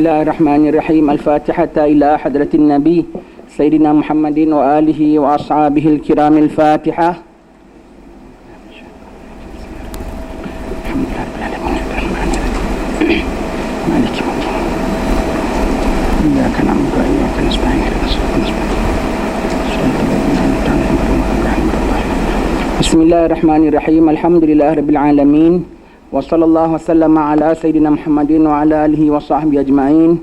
Bismillahirrahmanirrahim. Al-Fatihata ila hadratin Nabi Sayyidina Muhammadin wa alihi wa ashabihil kiramil Fatihah. Bismillahirrahmanirrahim. Alhamdulillahirabbil alamin. Wa sallallahu wasallam ala sayyidina Muhammadin wa ala alihi wa sahbihi ajma'in.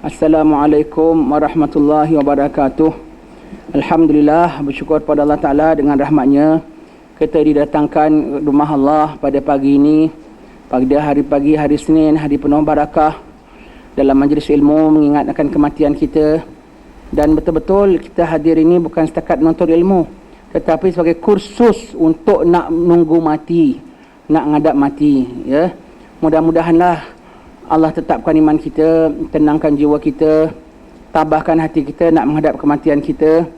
Assalamualaikum warahmatullahi wabarakatuh. Alhamdulillah, bersyukur pada Allah Ta'ala dengan rahmatnya kita didatangkan rumah Allah pada pagi ini, pada hari Senin, hari penuh barakah, dalam majlis ilmu mengingat akan kematian kita. Dan betul-betul kita hadir ini bukan setakat menuntut ilmu, tetapi sebagai kursus untuk nak menunggu mati, nak ngadap mati, ya. Mudah-mudahanlah Allah tetapkan iman kita, tenangkan jiwa kita, tabahkan hati kita nak menghadap kematian kita,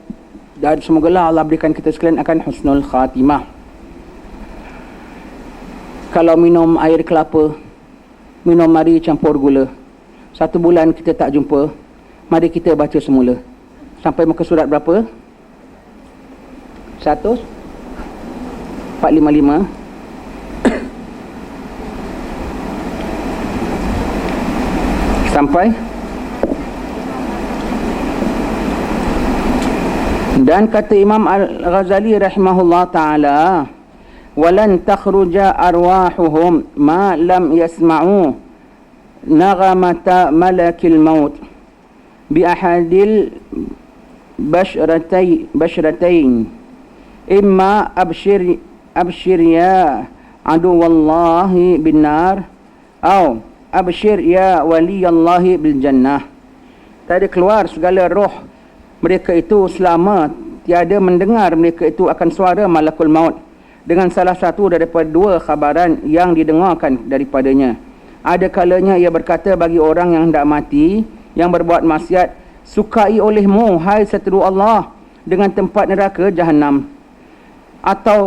dan semogalah Allah berikan kita sekalian akan husnul khatimah. Kalau minum air kelapa, minum mari campur gula, 1 bulan kita tak jumpa, mari kita baca semula sampai muka surat berapa? 455. Sampai. Dan kata Imam Al-Ghazali rahimahullah ta'ala, walan takhruja arwahuhum ma lam yasma'u naghamata malakil maut bi ahadil bashratain imma abshir ya aduwallahi bin nar atau abshir ya waliyallahi bil jannah. Tiada keluar segala roh mereka itu selama tiada mendengar mereka itu akan suara malakul maut dengan salah satu daripada 2 khabaran yang didengarkan daripadanya. Ada kalanya ia berkata bagi orang yang hendak mati, yang berbuat maksiat, sukai olehmu hai seteru Allah dengan tempat neraka Jahannam. Atau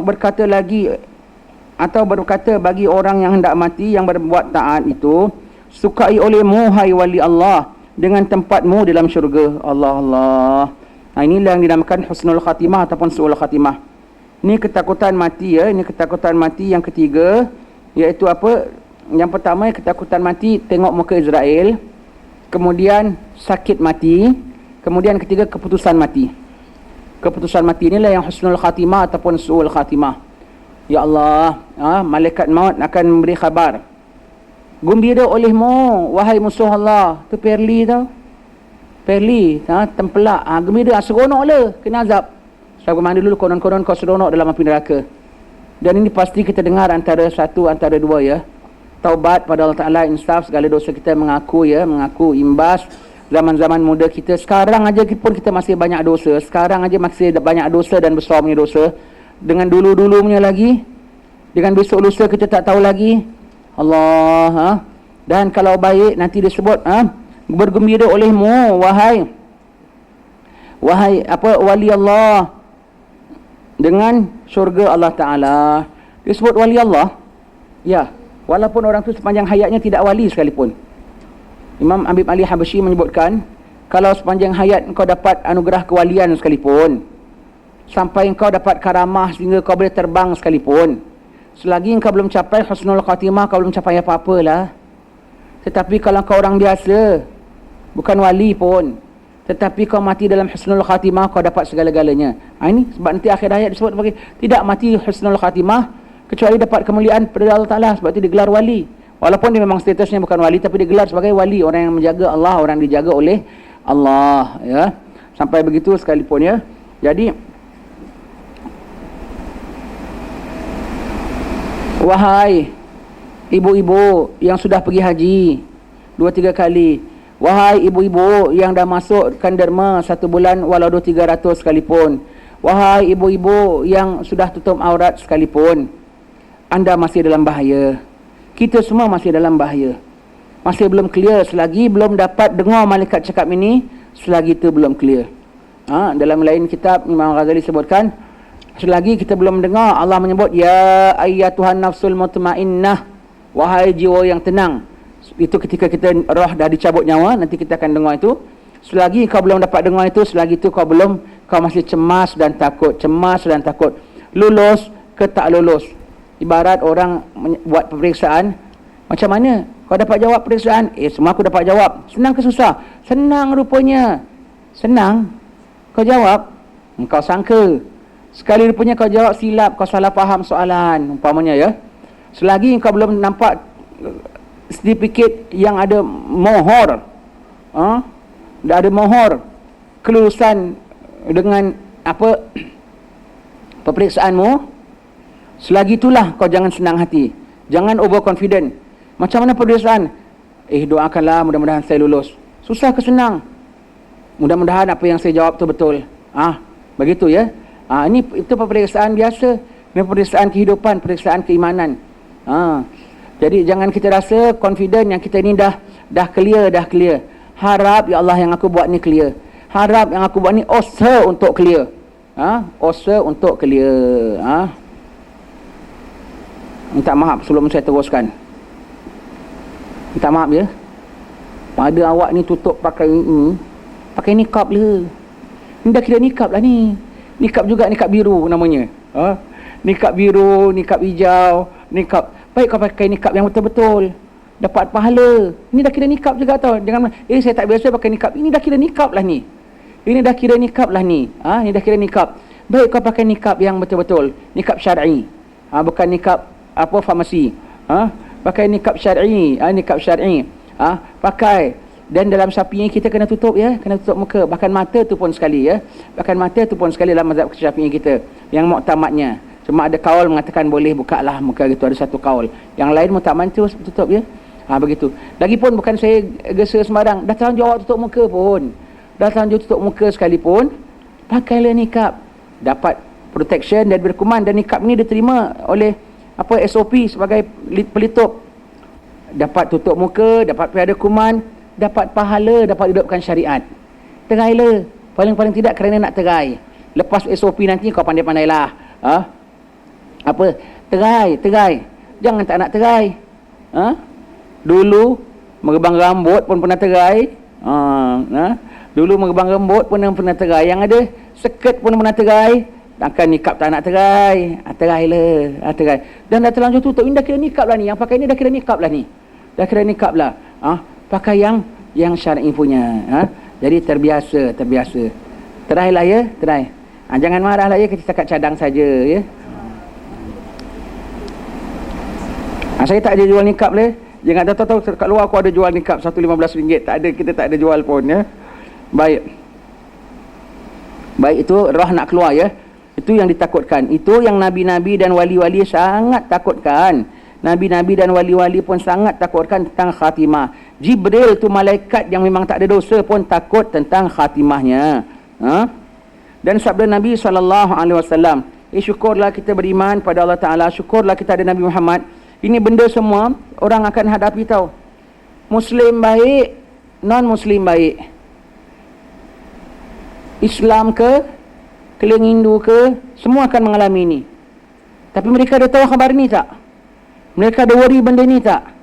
berkata bagi orang yang hendak mati, yang berbuat taat itu, sukai olehmu hai wali Allah dengan tempatmu dalam syurga. Allah. Nah, inilah yang dinamakan husnul khatimah ataupun su'ul khatimah. Ini ketakutan mati, ya. Ini ketakutan mati yang ketiga, iaitu apa? Yang pertama, ketakutan mati tengok muka Israel, kemudian sakit mati, kemudian ketiga keputusan mati. Keputusan mati inilah yang husnul khatimah ataupun su'ul khatimah. Ya Allah, malaikat maut akan memberi khabar, gembira olehmu wahai musuh Allah. Tu Perli tau, Perli, tempelak, gembira, seronoklah kena azab. Sebab mana dulu konon-konon kau seronok dalam api neraka. Dan ini pasti kita dengar antara 2, ya. Taubat pada Allah Ta'ala, insaf segala dosa kita, mengaku imbas zaman-zaman muda kita. Sekarang aja pun kita masih banyak dosa. Sekarang aja masih banyak dosa dan besar punya dosa. Dengan dulu-dulu punya lagi, dengan besok lusa kita tak tahu lagi. Allah, Dan kalau baik nanti disebut bergembira olehmu wahai wali Allah dengan syurga Allah Ta'ala. Disebut wali Allah, ya, walaupun orang tu sepanjang hayatnya tidak wali sekalipun. Imam Habib Ali Habsyi menyebutkan, kalau sepanjang hayat engkau dapat anugerah kewalian sekalipun, sampai engkau dapat karamah sehingga kau boleh terbang sekalipun, selagi engkau belum capai husnul khatimah, kau belum capai apa-apalah. Tetapi kalau kau orang biasa, bukan wali pun, tetapi kau mati dalam husnul khatimah, kau dapat segala-galanya. Ini sebab nanti akhir hayat disebut sebagai tidak mati husnul khatimah kecuali dapat kemuliaan pada Allah Ta'ala. Sebab itu digelar wali, walaupun dia memang statusnya bukan wali, tapi digelar sebagai wali, orang yang menjaga Allah, orang dijaga oleh Allah, ya. Sampai begitu sekalipun, ya. Jadi wahai ibu-ibu yang sudah pergi haji 2-3 kali, wahai ibu-ibu yang dah masukkan derma 1 bulan walau 200-300 sekalipun, wahai ibu-ibu yang sudah tutup aurat sekalipun, anda masih dalam bahaya. Kita semua masih dalam bahaya, masih belum clear. Selagi belum dapat dengar malaikat cakap ini, selagi itu belum clear. Dalam lain kitab Imam Ghazali sebutkan, selagi kita belum dengar, Allah menyebut ya ayyatuhan nafsul mutmainnah, wahai jiwa yang tenang. Itu ketika kita roh dah dicabut nyawa, nanti kita akan dengar itu. Selagi kau belum dapat dengar itu, selagi itu kau masih cemas dan takut, lulus ke tak lulus. Ibarat orang buat peperiksaan, macam mana kau dapat jawab peperiksaan? Semua aku dapat jawab. Senang ke susah? Senang rupanya. Senang. Kau jawab, kau sangka. Sekali rupanya kau jawab silap, kau salah faham soalan, umpamanya ya. Selagi kau belum nampak sedikit yang ada mohor, dah ada mohor kelulusan dengan apa peperiksaanmu, selagi itulah kau jangan senang hati, jangan overconfident. Macam mana peperiksaan? Doakanlah mudah-mudahan saya lulus. Susah ke senang? Mudah-mudahan apa yang saya jawab tu betul. Begitu ya. Itu peperiksaan biasa. Ini peperiksaan kehidupan, peperiksaan keimanan. Jadi jangan kita rasa confident yang kita ni dah clear. Harap ya Allah yang aku buat ni clear. Harap yang aku buat ni usaha untuk clear. Usaha untuk clear. Minta maaf sebelum saya teruskan. Minta maaf ya. Pada awak ni tutup pakai nikab le. Ni dah kira nikab lah ni. Nikab juga nikab biru namanya. Nikab biru, nikab hijau, nikab. Baik kau pakai nikab yang betul-betul, dapat pahala. Ini dah kira nikab juga tau. Jangan saya tak biasa pakai nikab. Ini dah kira nikab lah ni. Ini dah kira nikab. Baik kau pakai nikab yang betul-betul, nikab syar'i. Bukan nikab apa farmasi. Pakai nikab syar'i, pakai. Dan dalam Syafi'i kita kena tutup ya, kena tutup muka, bahkan mata tu pun sekali ya. Bahkan mata tu pun sekali dalam mazhab Syafi'i kita yang muktamadnya. Cuma ada kaul mengatakan boleh buka lah muka gitu, ada satu kaul. Yang lain muktamad tu tutup ya. Begitu. Lagipun bukan saya gesa sembarang, dah tanggungjawab tutup muka pun. Dah tanggungjawab tutup muka sekalipun, pakailah nikab. Dapat protection dan berkuman, dan nikab ni diterima oleh SOP sebagai pelitup. Dapat tutup muka, dapat piada kuman, dapat pahala, dapat hidupkan syariat. Terailah. Paling-paling tidak kerana nak terai. Lepas SOP nanti kau pandai-pandailah. Terai. Jangan tak nak terai. Dulu merebang rambut pun pernah terai. Dulu merebang rambut pun pernah terai. Yang ada seket pun pernah terai. Takkan nikab tak nak terai. Terailah. Terai. Dan dah terlanjur tutup. Ini dah kira nikab lah ni. Yang pakai ni dah kira nikab lah ni. Pakai yang syar'i punya. Jadi terbiasa. Terailah ya. Terai. Jangan marahlah ya. Kita cakap cadang saja ya. Saya tak ada jual nikab le. Jangan tahu kat luar aku ada jual nikab RM1.15. Tak ada, kita tak ada jual pun ya. Baik itu roh nak keluar ya. Itu yang ditakutkan. Itu yang nabi-nabi dan wali-wali sangat takutkan. Nabi-nabi dan wali-wali pun sangat takutkan tentang khatimah. Jibril tu malaikat yang memang tak ada dosa pun takut tentang khatimahnya. Dan sabda Nabi SAW, syukurlah kita beriman pada Allah Ta'ala, syukurlah kita ada Nabi Muhammad. Ini benda semua orang akan hadapi tau. Muslim baik, non-Muslim baik. Islam ke, keling Hindu ke, semua akan mengalami ini. Tapi mereka ada tahu khabar ni tak? Mereka ada worry benda ni tak?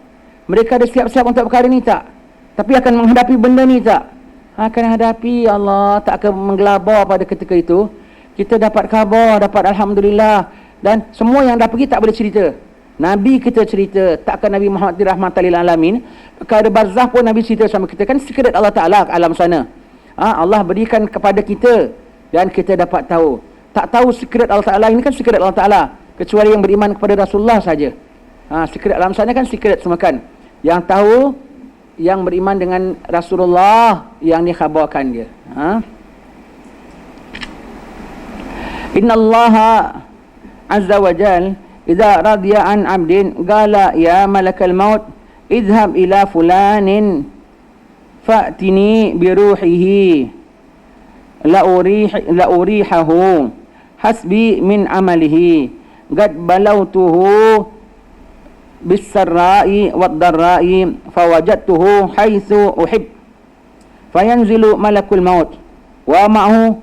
Mereka ada siap-siap untuk perkara ni tak? Tapi akan menghadapi benda ni tak? Akan hadapi, Allah tak akan menggelabah pada ketika itu. Kita dapat khabar, dapat Alhamdulillah. Dan semua yang dah pergi tak boleh cerita. Nabi kita cerita, takkan Nabi Muhammad dirahmatan lil alamin. Perkara barzah pun Nabi cerita sama kita. Kan secret Allah Ta'ala alam sana. Allah berikan kepada kita dan kita dapat tahu. Tak tahu secret Allah Ta'ala, ini kan secret Allah Ta'ala, kecuali yang beriman kepada Rasulullah saja. Secret alam sana kan secret semua kan. Yang tahu yang beriman dengan Rasulullah yang dikhabarkan dia. Inna Allah Azza wa Jal idza radiya an abdin qala ya malakal maut idhhab ila fulanin fa'tini bi ruhihi la urihahu hasbi min amalihi qad balawtuhu bis sarra'i wad darra'i fawajadtuhu haitsu uhib fayanzilu malakul maut wa ma'ahu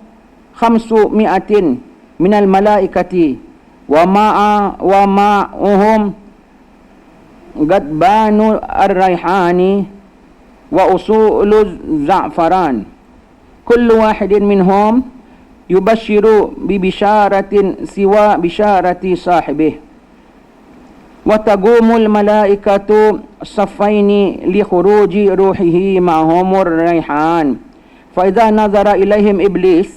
500 minal malaikati wa ma'uhum gadbanu ar-raihani wa usulu za'faran. Kullu wahidin minhum yubashiru bi bisharatin siwa bisharati sahibih. Wa tagumul malaikatu saffaini li khuruji ruhihi ma'humur raihan. Fa idza nazara ilaihim iblis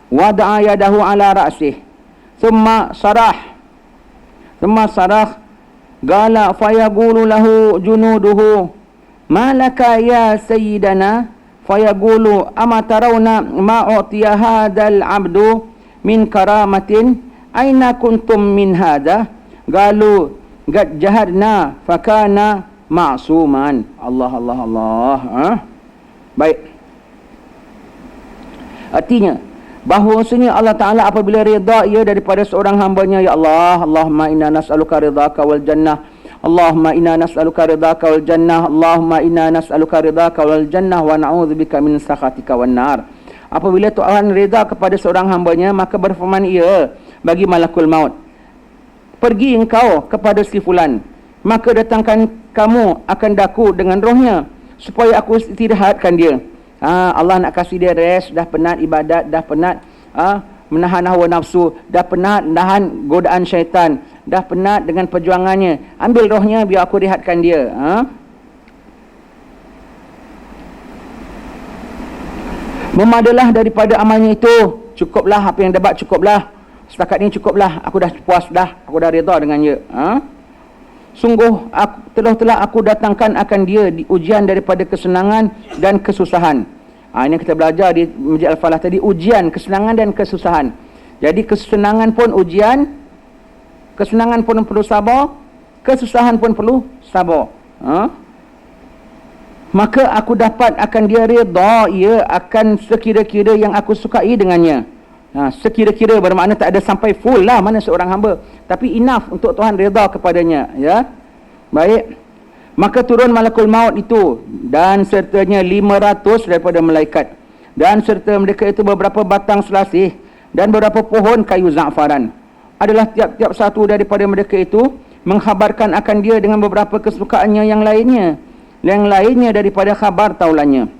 wada'a yadahu ala ra'sih thumma sarah qala fayaqulu lahu junuduhu ma laka ya sayyidana fayaqulu ama tarawna ma utiya hadzal abdu min karamatin aina kuntum min hadha qalu qad jahadna fakana ma'suman. Allah. Baik, artinya bahawasanya Allah Ta'ala apabila rida ia daripada seorang hambanya, ya Allah, Allahumma inna nas'aluka ridhaka wal jannah, Allahumma inna nas'aluka ridhaka wal jannah, Allahumma inna nas'aluka ridhaka wal jannah wa na'udzubika min sakhatika wan nar. Apabila Tuhan rida kepada seorang hambanya, maka berfirman ia bagi malakul maut, pergi engkau kepada si fulan, maka datangkan kamu akan daku dengan rohnya supaya aku istirahatkan dia. Allah nak kasih dia rest, dah penat ibadat, dah penat menahan hawa nafsu, dah penat menahan godaan syaitan, dah penat dengan perjuangannya. Ambil rohnya biar aku rehatkan dia. Memadalah daripada amalnya itu. Cukuplah apa yang dapat, cukuplah. Setakat ini cukuplah. Aku dah puas dah. Aku dah redha dengan dia. Sungguh telah aku datangkan akan dia di ujian daripada kesenangan dan kesusahan. Ini kita belajar di Masjid Al-Falah tadi, ujian, kesenangan dan kesusahan. Jadi kesenangan pun ujian, kesenangan pun perlu sabar, kesusahan pun perlu sabar. Maka aku dapat akan dia redha ia akan sekira-kira yang aku sukai dengannya. Sekira-kira bermakna tak ada sampai full lah mana seorang hamba, tapi enough untuk Tuhan redha kepadanya, ya. Baik, maka turun malakul maut itu dan sertanya 500 daripada malaikat, dan serta mereka itu beberapa batang selasih dan beberapa pohon kayu za'faran. Adalah tiap-tiap satu daripada mereka itu mengkhabarkan akan dia dengan beberapa kesukaannya yang lainnya daripada khabar taulannya.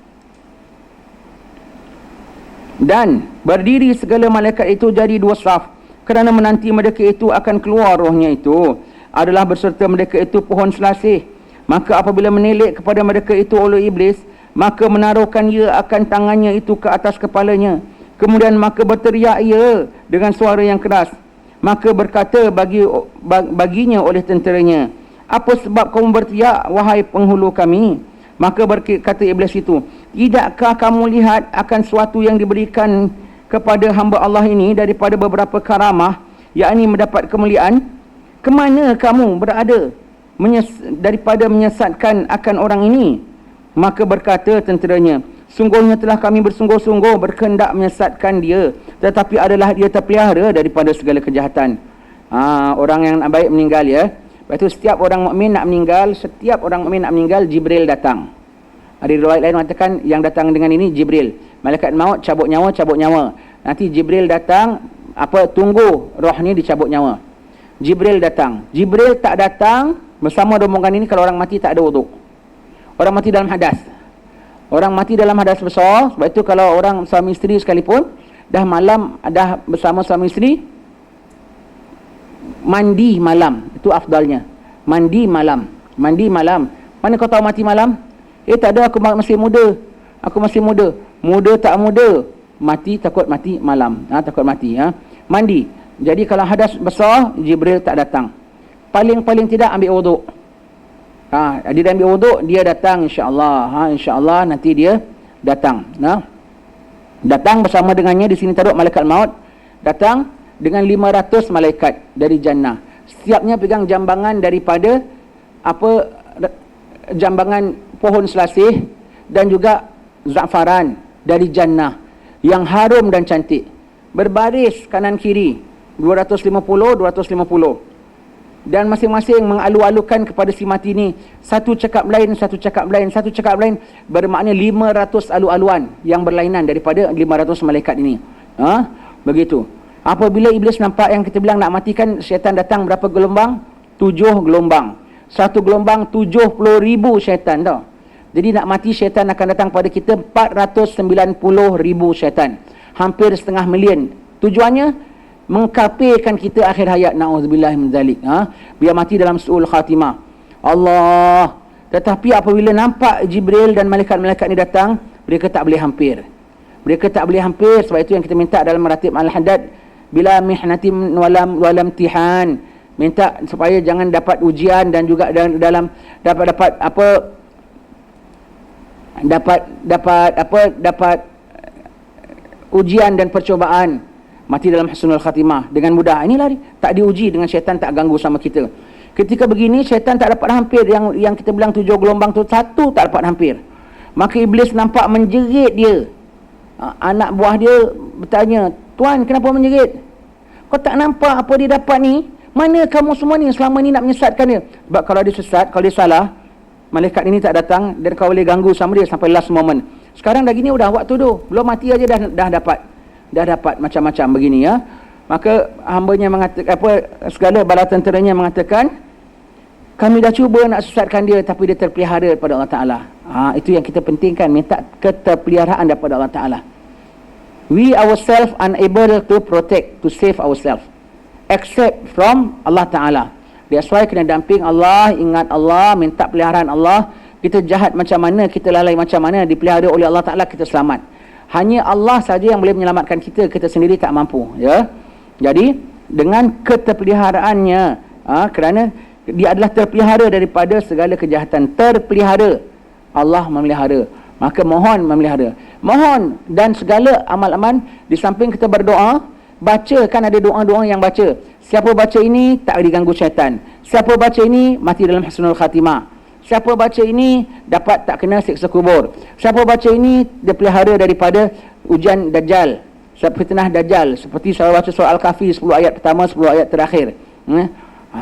Dan berdiri segala malaikat itu jadi dua saf, kerana menanti mereka itu akan keluar rohnya itu. Adalah berserta mereka itu pohon selasih. Maka apabila menilik kepada mereka itu oleh iblis, maka menaruhkan ia akan tangannya itu ke atas kepalanya. Kemudian maka berteriak ia dengan suara yang keras. Maka berkata baginya oleh tenteranya, apa sebab kamu berteriak, wahai penghulu kami? Maka berkata iblis itu, tidakkah kamu lihat akan suatu yang diberikan kepada hamba Allah ini daripada beberapa karamah, yakni mendapat kemuliaan? Kemana kamu berada daripada menyesatkan akan orang ini? Maka berkata tenteranya, sungguhnya telah kami bersungguh-sungguh berkehendak menyesatkan dia, tetapi adalah dia terpelihara daripada segala kejahatan. Orang yang baik meninggal, ya. Lepas itu setiap orang mukmin nak meninggal, Jibril datang. Ada riwayat lain mengatakan yang datang dengan ini Jibril. Malaikat maut cabut nyawa. Nanti Jibril datang, tunggu roh ni dicabut nyawa. Jibril datang. Jibril tak datang bersama rombongan ini kalau orang mati tak ada wuduk. Orang mati dalam hadas. Orang mati dalam hadas besar. Sebab itu kalau orang suami isteri sekalipun dah malam, dah bersama suami isteri, mandi malam, itu afdalnya. Mandi malam. Mana kau tahu mati malam? Tak ada, aku masih muda. Muda tak muda, mati takut mati malam. Takut mati. Mandi. Jadi kalau hadas besar, Jibril tak datang. Paling tidak ambil wuduk. Dia dah ambil wuduk, dia datang insya-Allah. Insya-Allah nanti dia datang. Datang bersama dengannya di sini taruh malaikat maut. Datang dengan 500 malaikat dari jannah. Setiapnya pegang jambangan daripada jambangan pohon selasih dan juga za'faran dari jannah yang harum dan cantik. Berbaris kanan kiri 250. Dan masing-masing mengalu-alukan kepada si mati ni satu cakap lain, bermakna 500 alu-aluan yang berlainan daripada 500 malaikat ini. Begitu. Apabila iblis nampak yang kita bilang nak matikan, syaitan datang berapa gelombang? 7 gelombang. Satu gelombang 70,000 syaitan tau. Jadi nak mati syaitan akan datang pada kita 490,000 syaitan. Hampir 500,000. Tujuannya mengkafirkan kita akhir hayat. Na'udzubillah min zalik. Biar mati dalam su'ul khatimah. Allah. Tetapi apabila nampak Jibril dan malaikat-malaikat ni datang, mereka tak boleh hampir. Mereka tak boleh hampir. Sebab itu yang kita minta dalam maratib Al-Haddad, bila mihnatim walam tihan, minta supaya jangan dapat ujian dan juga dalam dapat ujian dan percobaan, mati dalam husnul khatimah dengan mudah. Inilah tak diuji dengan syaitan, tak ganggu sama kita. Ketika begini syaitan tak dapat hampir, yang kita bilang 7 gelombang tu satu tak dapat hampir. Maka iblis nampak menjerit dia. Anak buah dia bertanya, "Tuan, kenapa menjerit? Kau tak nampak apa dia dapat ni? Mana kamu semua ni selama ni nak menyesatkan dia?" Sebab kalau dia sesat, kalau dia salah, malaikat ini tak datang dan kau boleh ganggu sama dia sampai last moment. Sekarang dah gini udah waktu tu, belum mati aja dah dapat macam-macam begini ya. Maka hambanya mengatakan segala bala tenteranya mengatakan, kami dah cuba nak sesatkan dia tapi dia terpelihara daripada Allah Ta'ala. Itu yang kita pentingkan, minta keterpeliharaan daripada Allah Ta'ala. We ourselves unable to protect, to save ourselves, except from Allah Ta'ala. That's why kena damping Allah, ingat Allah, minta peliharaan Allah. Kita jahat macam mana, kita lalai macam mana, dipelihara oleh Allah Ta'ala, kita selamat. Hanya Allah saja yang boleh menyelamatkan kita, kita sendiri tak mampu ya. Jadi dengan keterpeliharaannya, kerana dia adalah terpelihara daripada segala kejahatan, terpelihara, Allah memelihara, maka mohon memelihara, mohon. Dan segala amal-amal, di samping kita berdoa, baca, kan ada doa-doa yang baca. Siapa baca ini tak diganggu syaitan, siapa baca ini mati dalam husnul khatimah, siapa baca ini dapat tak kena siksa kubur, siapa baca ini dia pelihara daripada ujian Dajjal, fitnah Dajjal, seperti saya baca surah Al-Kahfi 10 ayat pertama, 10 ayat terakhir.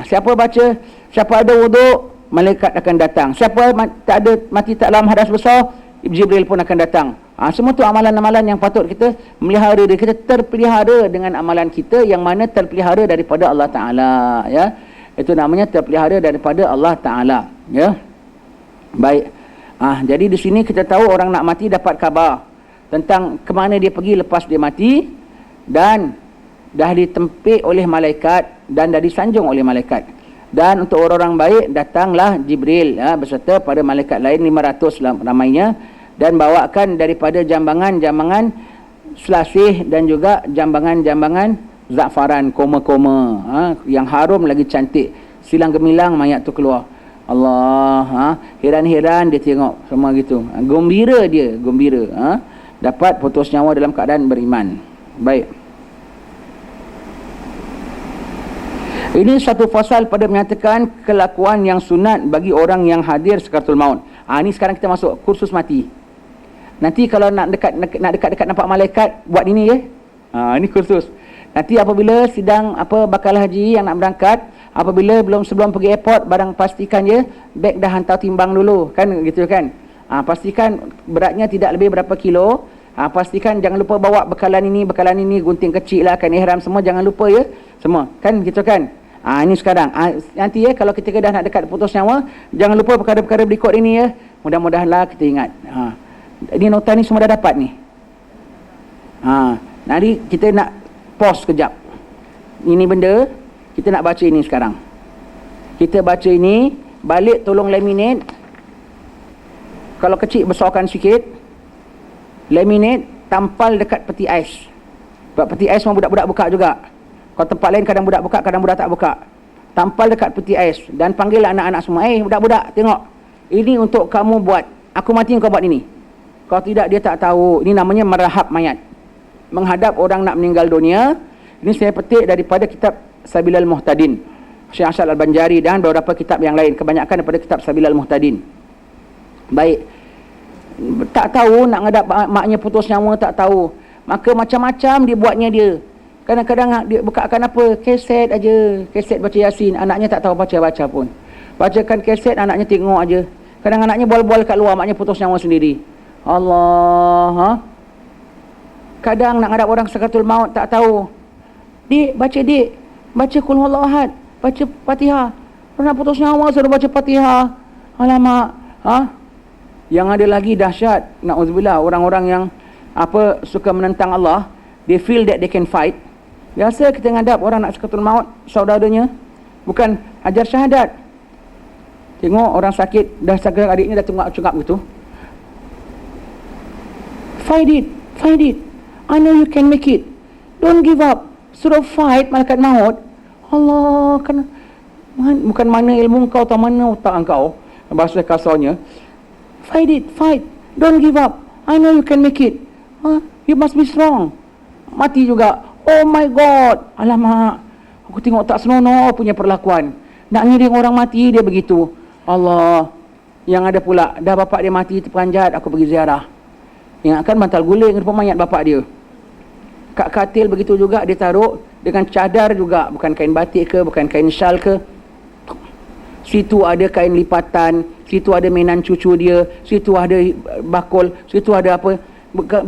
Siapa baca, siapa ada wuduk, malaikat akan datang. Siapa tak ada, mati tak dalam hadas besar, Jibril pun akan datang. Semua tu amalan-amalan yang patut kita melihara dia. Kita terpelihara dengan amalan kita yang mana terpelihara daripada Allah Ta'ala ya. Itu namanya terpelihara daripada Allah Ta'ala ya. Baik. Jadi di sini kita tahu orang nak mati dapat khabar tentang ke mana dia pergi lepas dia mati, dan dah ditempik oleh malaikat dan dah disanjung oleh malaikat. Dan untuk orang-orang baik datanglah Jibril beserta pada malaikat lain 500 ramainya, dan bawakan daripada jambangan-jambangan selasih dan juga jambangan-jambangan za'faran, koma-koma yang harum lagi cantik. Silang gemilang mayat tu keluar. Allah, heran-heran dia tengok semua gitu. Gembira dia, gembira. Dapat putus nyawa dalam keadaan beriman. Baik. Ini satu fasal pada menyatakan kelakuan yang sunat bagi orang yang hadir sakaratul maut. Ini sekarang kita masuk kursus mati. Nanti kalau nak dekat-dekat nampak malaikat, buat ini ya. Ini kursus. Nanti apabila sidang bakal haji yang nak berangkat, apabila sebelum pergi airport, barang pastikan je beg dah hantar timbang dulu, kan gitu kan. Pastikan beratnya tidak lebih berapa kilo. Pastikan jangan lupa bawa bekalan ini, gunting kecil lah, kan ihram semua jangan lupa ya. Semua, kan gitu kan. Ini sekarang. Nanti ya kalau kita dah nak dekat putus nyawa, jangan lupa perkara-perkara berikut ini ya. Mudah-mudahanlah kita ingat. Ini nota ni semua dah dapat ni. Nanti kita nak pause kejap. Ini benda kita nak baca ini sekarang. Kita baca ini, balik tolong laminate. Kalau kecil besarkan sikit. Laminate, tampal dekat peti ais. Sebab peti ais semua budak-budak buka juga. Kalau tempat lain kadang budak buka, kadang budak tak buka. Tampal dekat peti ais dan panggil anak-anak semua. Budak-budak, tengok. Ini untuk kamu buat. Aku mati kau buat ini. Kalau tidak dia tak tahu. Ini namanya merahab mayat. Menghadap orang nak meninggal dunia. Ini saya petik daripada kitab Sabilal Muhtadin, Syekh Asy'ad Al-Banjari, dan beberapa kitab yang lain. Kebanyakan daripada kitab Sabilal Muhtadin. Baik. Tak tahu nak ngadap maknya putus nyawa, tak tahu. Maka macam-macam dia buatnya dia. Kadang-kadang dia bukakan keset aja, keset baca Yasin, anaknya tak tahu baca-baca pun. Bacakan keset, anaknya tengok aja. Kadang anaknya bual-bual kat luar, maknya putus nyawa sendiri. Allah. Kadang nak ngadap orang sakaratul maut tak tahu. Dik, baca Qul Huwallahu Ahad, baca Fatihah. Orang nak putus nyawa suruh baca Fatihah. Alamak. Yang ada lagi dahsyat, na'udzubillah, orang-orang yang suka menentang Allah, they feel that they can fight. Biasa kita ngadap orang nak sakatul maut, saudaranya bukan ajar syahadat. Tengok orang sakit, dah sakit adiknya dah cungap gitu. Fight it. I know you can make it. Don't give up. Suruh fight malaikat maut. Allah, bukan mana ilmu kau atau mana otak kau, bahasa kasarnya. Fight. Don't give up. I know you can make it. You must be strong. Mati juga. Oh my God. Alamak. Aku tengok tak senonoh punya perlakuan. Nak ngiring orang mati, dia begitu. Allah. Yang ada pula, dah bapak dia mati terperanjat, aku pergi ziarah. Ingatkan bantal guling rupa mayat bapak dia. Kat katil begitu juga, dia taruh dengan cadar juga. Bukan kain batik ke, bukan kain syal ke. Situ ada kain lipatan, situ ada mainan cucu dia, situ ada bakul, situ ada apa.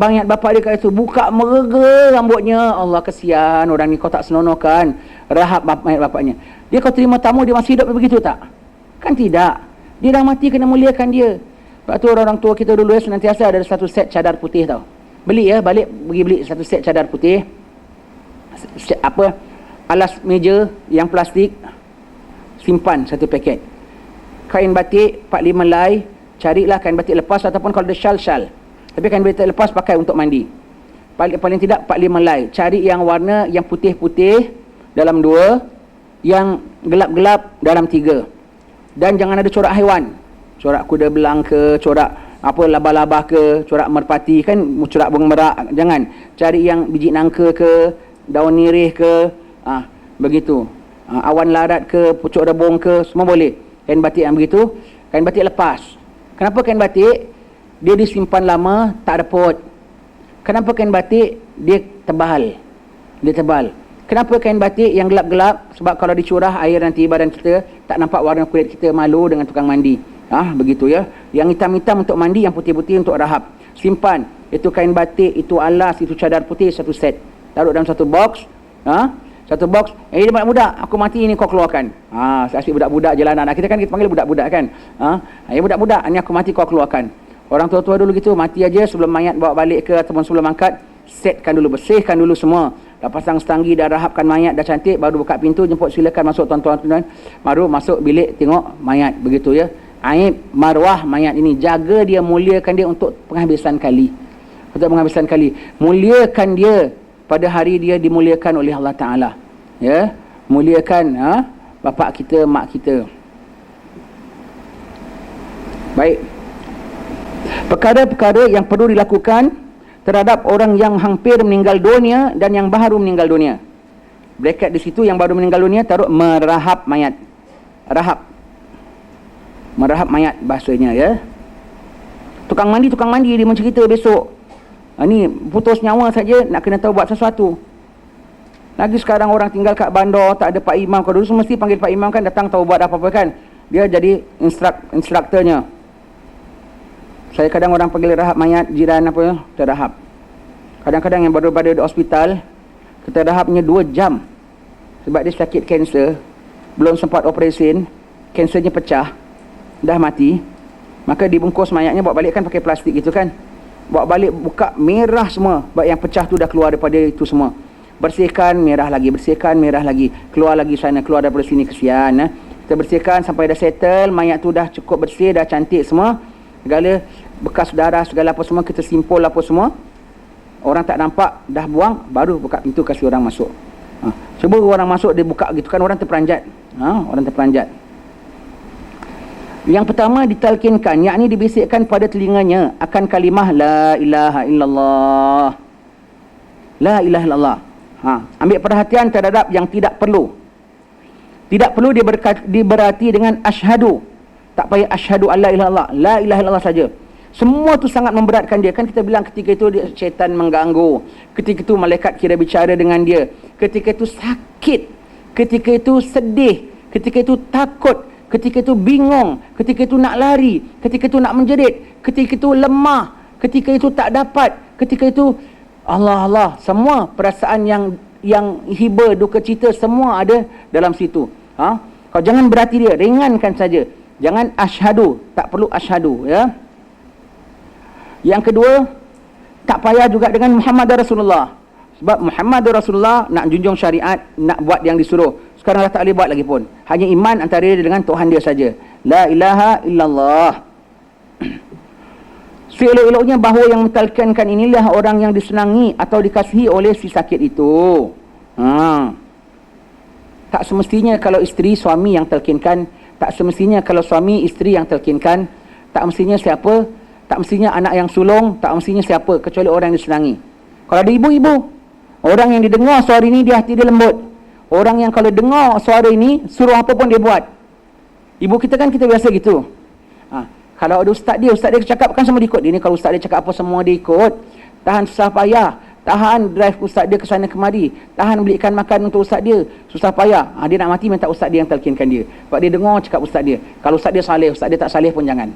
Mayat bapak dia kat situ, buka merega rambutnya. Allah, kesian orang ni, kau tak senonoh kan rahab mayat bapaknya. Dia kau terima tamu, dia masih hidup begitu tak? Kan tidak. Dia dah mati, kena muliakan dia. Sebab tu orang tua kita dulu senantiasa ada satu set cadar putih tau. Beli balik pergi beli satu set cadar putih. Alas meja yang plastik, simpan satu paket. Kain batik 45 helai, carilah kain batik lepas ataupun kalau ada syal. Tapi kain batik lepas pakai untuk mandi. Paling tidak 45 helai. Cari yang warna yang putih-putih dalam 2, yang gelap-gelap dalam 3. Dan jangan ada corak haiwan. Corak kuda belang ke, corak laba-laba ke, corak merpati kan, corak bunga merak, jangan. Cari yang biji nangka ke, daun nirih ke, begitu. Awan larat ke, pucuk rebung ke, semua boleh. Kain batik yang begitu, kain batik lepas. Kenapa kain batik? Dia disimpan lama, tak reput. Kenapa kain batik? Dia tebal. Kenapa kain batik yang gelap-gelap? Sebab kalau dicurah air nanti badan kita tak nampak warna kulit kita, malu dengan tukang mandi. Begitu ya. Yang hitam-hitam untuk mandi, yang putih-putih untuk rahab. Simpan. Itu kain batik, itu alas, itu cadar putih, satu set. Taruh dalam satu box. Satu box. Dia budak-budak, aku mati ni kau keluarkan. Asyik budak-budak jalanan. Kita panggil budak-budak kan. Budak-budak, ni aku mati kau keluarkan. Orang tua-tua dulu gitu, mati aja sebelum mayat bawa balik ke ataupun sebelum angkat, setkan dulu, bersihkan dulu semua. Dah pasang setanggi, dah rahabkan mayat, dah cantik, baru buka pintu, jemput silakan masuk tuan-tuan. Baru masuk bilik tengok mayat, begitu ya. Aib marwah mayat ini, jaga dia, muliakan dia untuk penghabisan kali. Muliakan dia pada hari dia dimuliakan oleh Allah Ta'ala. Ya, muliakan bapak kita, mak kita. Baik. Perkara-perkara yang perlu dilakukan terhadap orang yang hampir meninggal dunia dan yang baru meninggal dunia. Bracket di situ, yang baru meninggal dunia taruh merahab mayat. Merahab mayat bahasanya ya. Tukang mandi dia mencerita besok. Ni putus nyawa saja nak kena tahu buat sesuatu. Lagi sekarang orang tinggal kat bandar, tak ada Pak Imam. Kalau dulu mesti panggil Pak Imam kan, datang tahu buat apa-apa kan. Dia jadi instruktornya. Saya kadang orang panggil rahab mayat, jiran kita rahab. Kadang-kadang yang baru pada di hospital, kita rahabnya 2 jam. Sebab dia sakit kanser, belum sempat operasi, kansernya pecah, dah mati. Maka dibungkus mayatnya, bawa balik kan pakai plastik gitu kan. Bawa balik, buka, merah semua. Sebab yang pecah tu dah keluar daripada itu semua. Bersihkan, merah lagi. Keluar lagi sana, keluar daripada sini, kesian. Kita bersihkan sampai dah settle, mayat tu dah cukup bersih, dah cantik semua. Segala bekas darah, segala apa semua kita simpul apa semua. Orang tak nampak, dah buang, baru buka pintu kasih orang masuk. Cuba orang masuk, dia buka gitu kan, orang terperanjat. Yang pertama ditalkinkan, yakni dibisikkan pada telinganya akan kalimah la ilaha illallah. La ilaha illallah. Ambil perhatian terhadap yang tidak perlu. Tidak perlu diberarti dengan asyhadu. Tak payah asyhadu alla ilaha illallah. La ilaha illallah saja. Semua tu sangat memberatkan dia. Kan kita bilang ketika itu dia, syaitan mengganggu. Ketika itu malaikat kira bicara dengan dia. Ketika itu sakit. Ketika itu sedih. Ketika itu takut. Ketika itu bingung. Ketika itu nak lari. Ketika itu nak menjerit. Ketika itu lemah. Ketika itu tak dapat. Ketika itu Allah. Semua perasaan yang hiba, duka cita, semua ada dalam situ. Kau jangan berarti dia, ringankan saja. Jangan asyhadu, tak perlu asyhadu, ya. Yang kedua, tak payah juga dengan Muhammad Rasulullah. Sebab Muhammad Rasulullah nak junjung syariat, nak buat yang disuruh. Sekarang dah tak boleh buat lagi pun. Hanya iman antara dia dengan Tuhan dia saja. La ilaha illallah. Seelok-eloknya bahawa yang mentalkinkan inilah orang yang disenangi atau dikasihi oleh si sakit itu. Tak semestinya kalau isteri suami yang talkinkan, tak semestinya kalau suami isteri yang talkinkan, tak mestinya siapa, tak mestinya anak yang sulung, tak mestinya siapa kecuali orang yang disenangi. Kalau ada ibu-ibu, orang yang didengar suara ini dia hati dia lembut. Orang yang kalau dengar suara ini suruh apa pun dia buat. Ibu kita kan kita biasa gitu. Kalau ada ustaz dia cakap kan semua dia ikut. Dia ni kalau ustaz dia cakap apa semua dia ikut. Tahan susah payah, tahan drive ustaz dia ke sana kemari, tahan belikan makan untuk ustaz dia, susah payah. Dia nak mati minta ustaz dia yang talkinkan dia. Sebab dia dengar cakap ustaz dia. Kalau ustaz dia saleh, ustaz dia tak saleh pun jangan.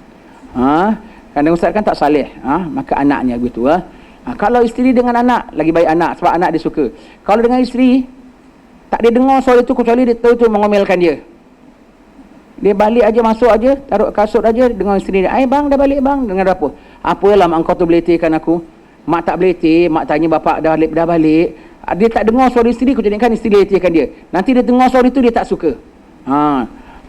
Kerana ustaz kan tak saleh, maka anaknya begitu. Kalau isteri dengan anak, lagi baik anak sebab anak dia suka. Kalau dengan isteri tak dia dengar suara itu kecuali dia tahu tu mengomelkan dia. Dia balik aja, masuk aja, taruh kasut aja dengan isteri dia. Bang, dah balik bang. Dengan apa? Apalah mak engkau tu beletihkan aku. Mak tak beletih, mak tanya bapak dah balik. Dia tak dengar suara isteri, kecuali kan isteri beletihkan dia. Nanti dia dengar suara itu, dia tak suka.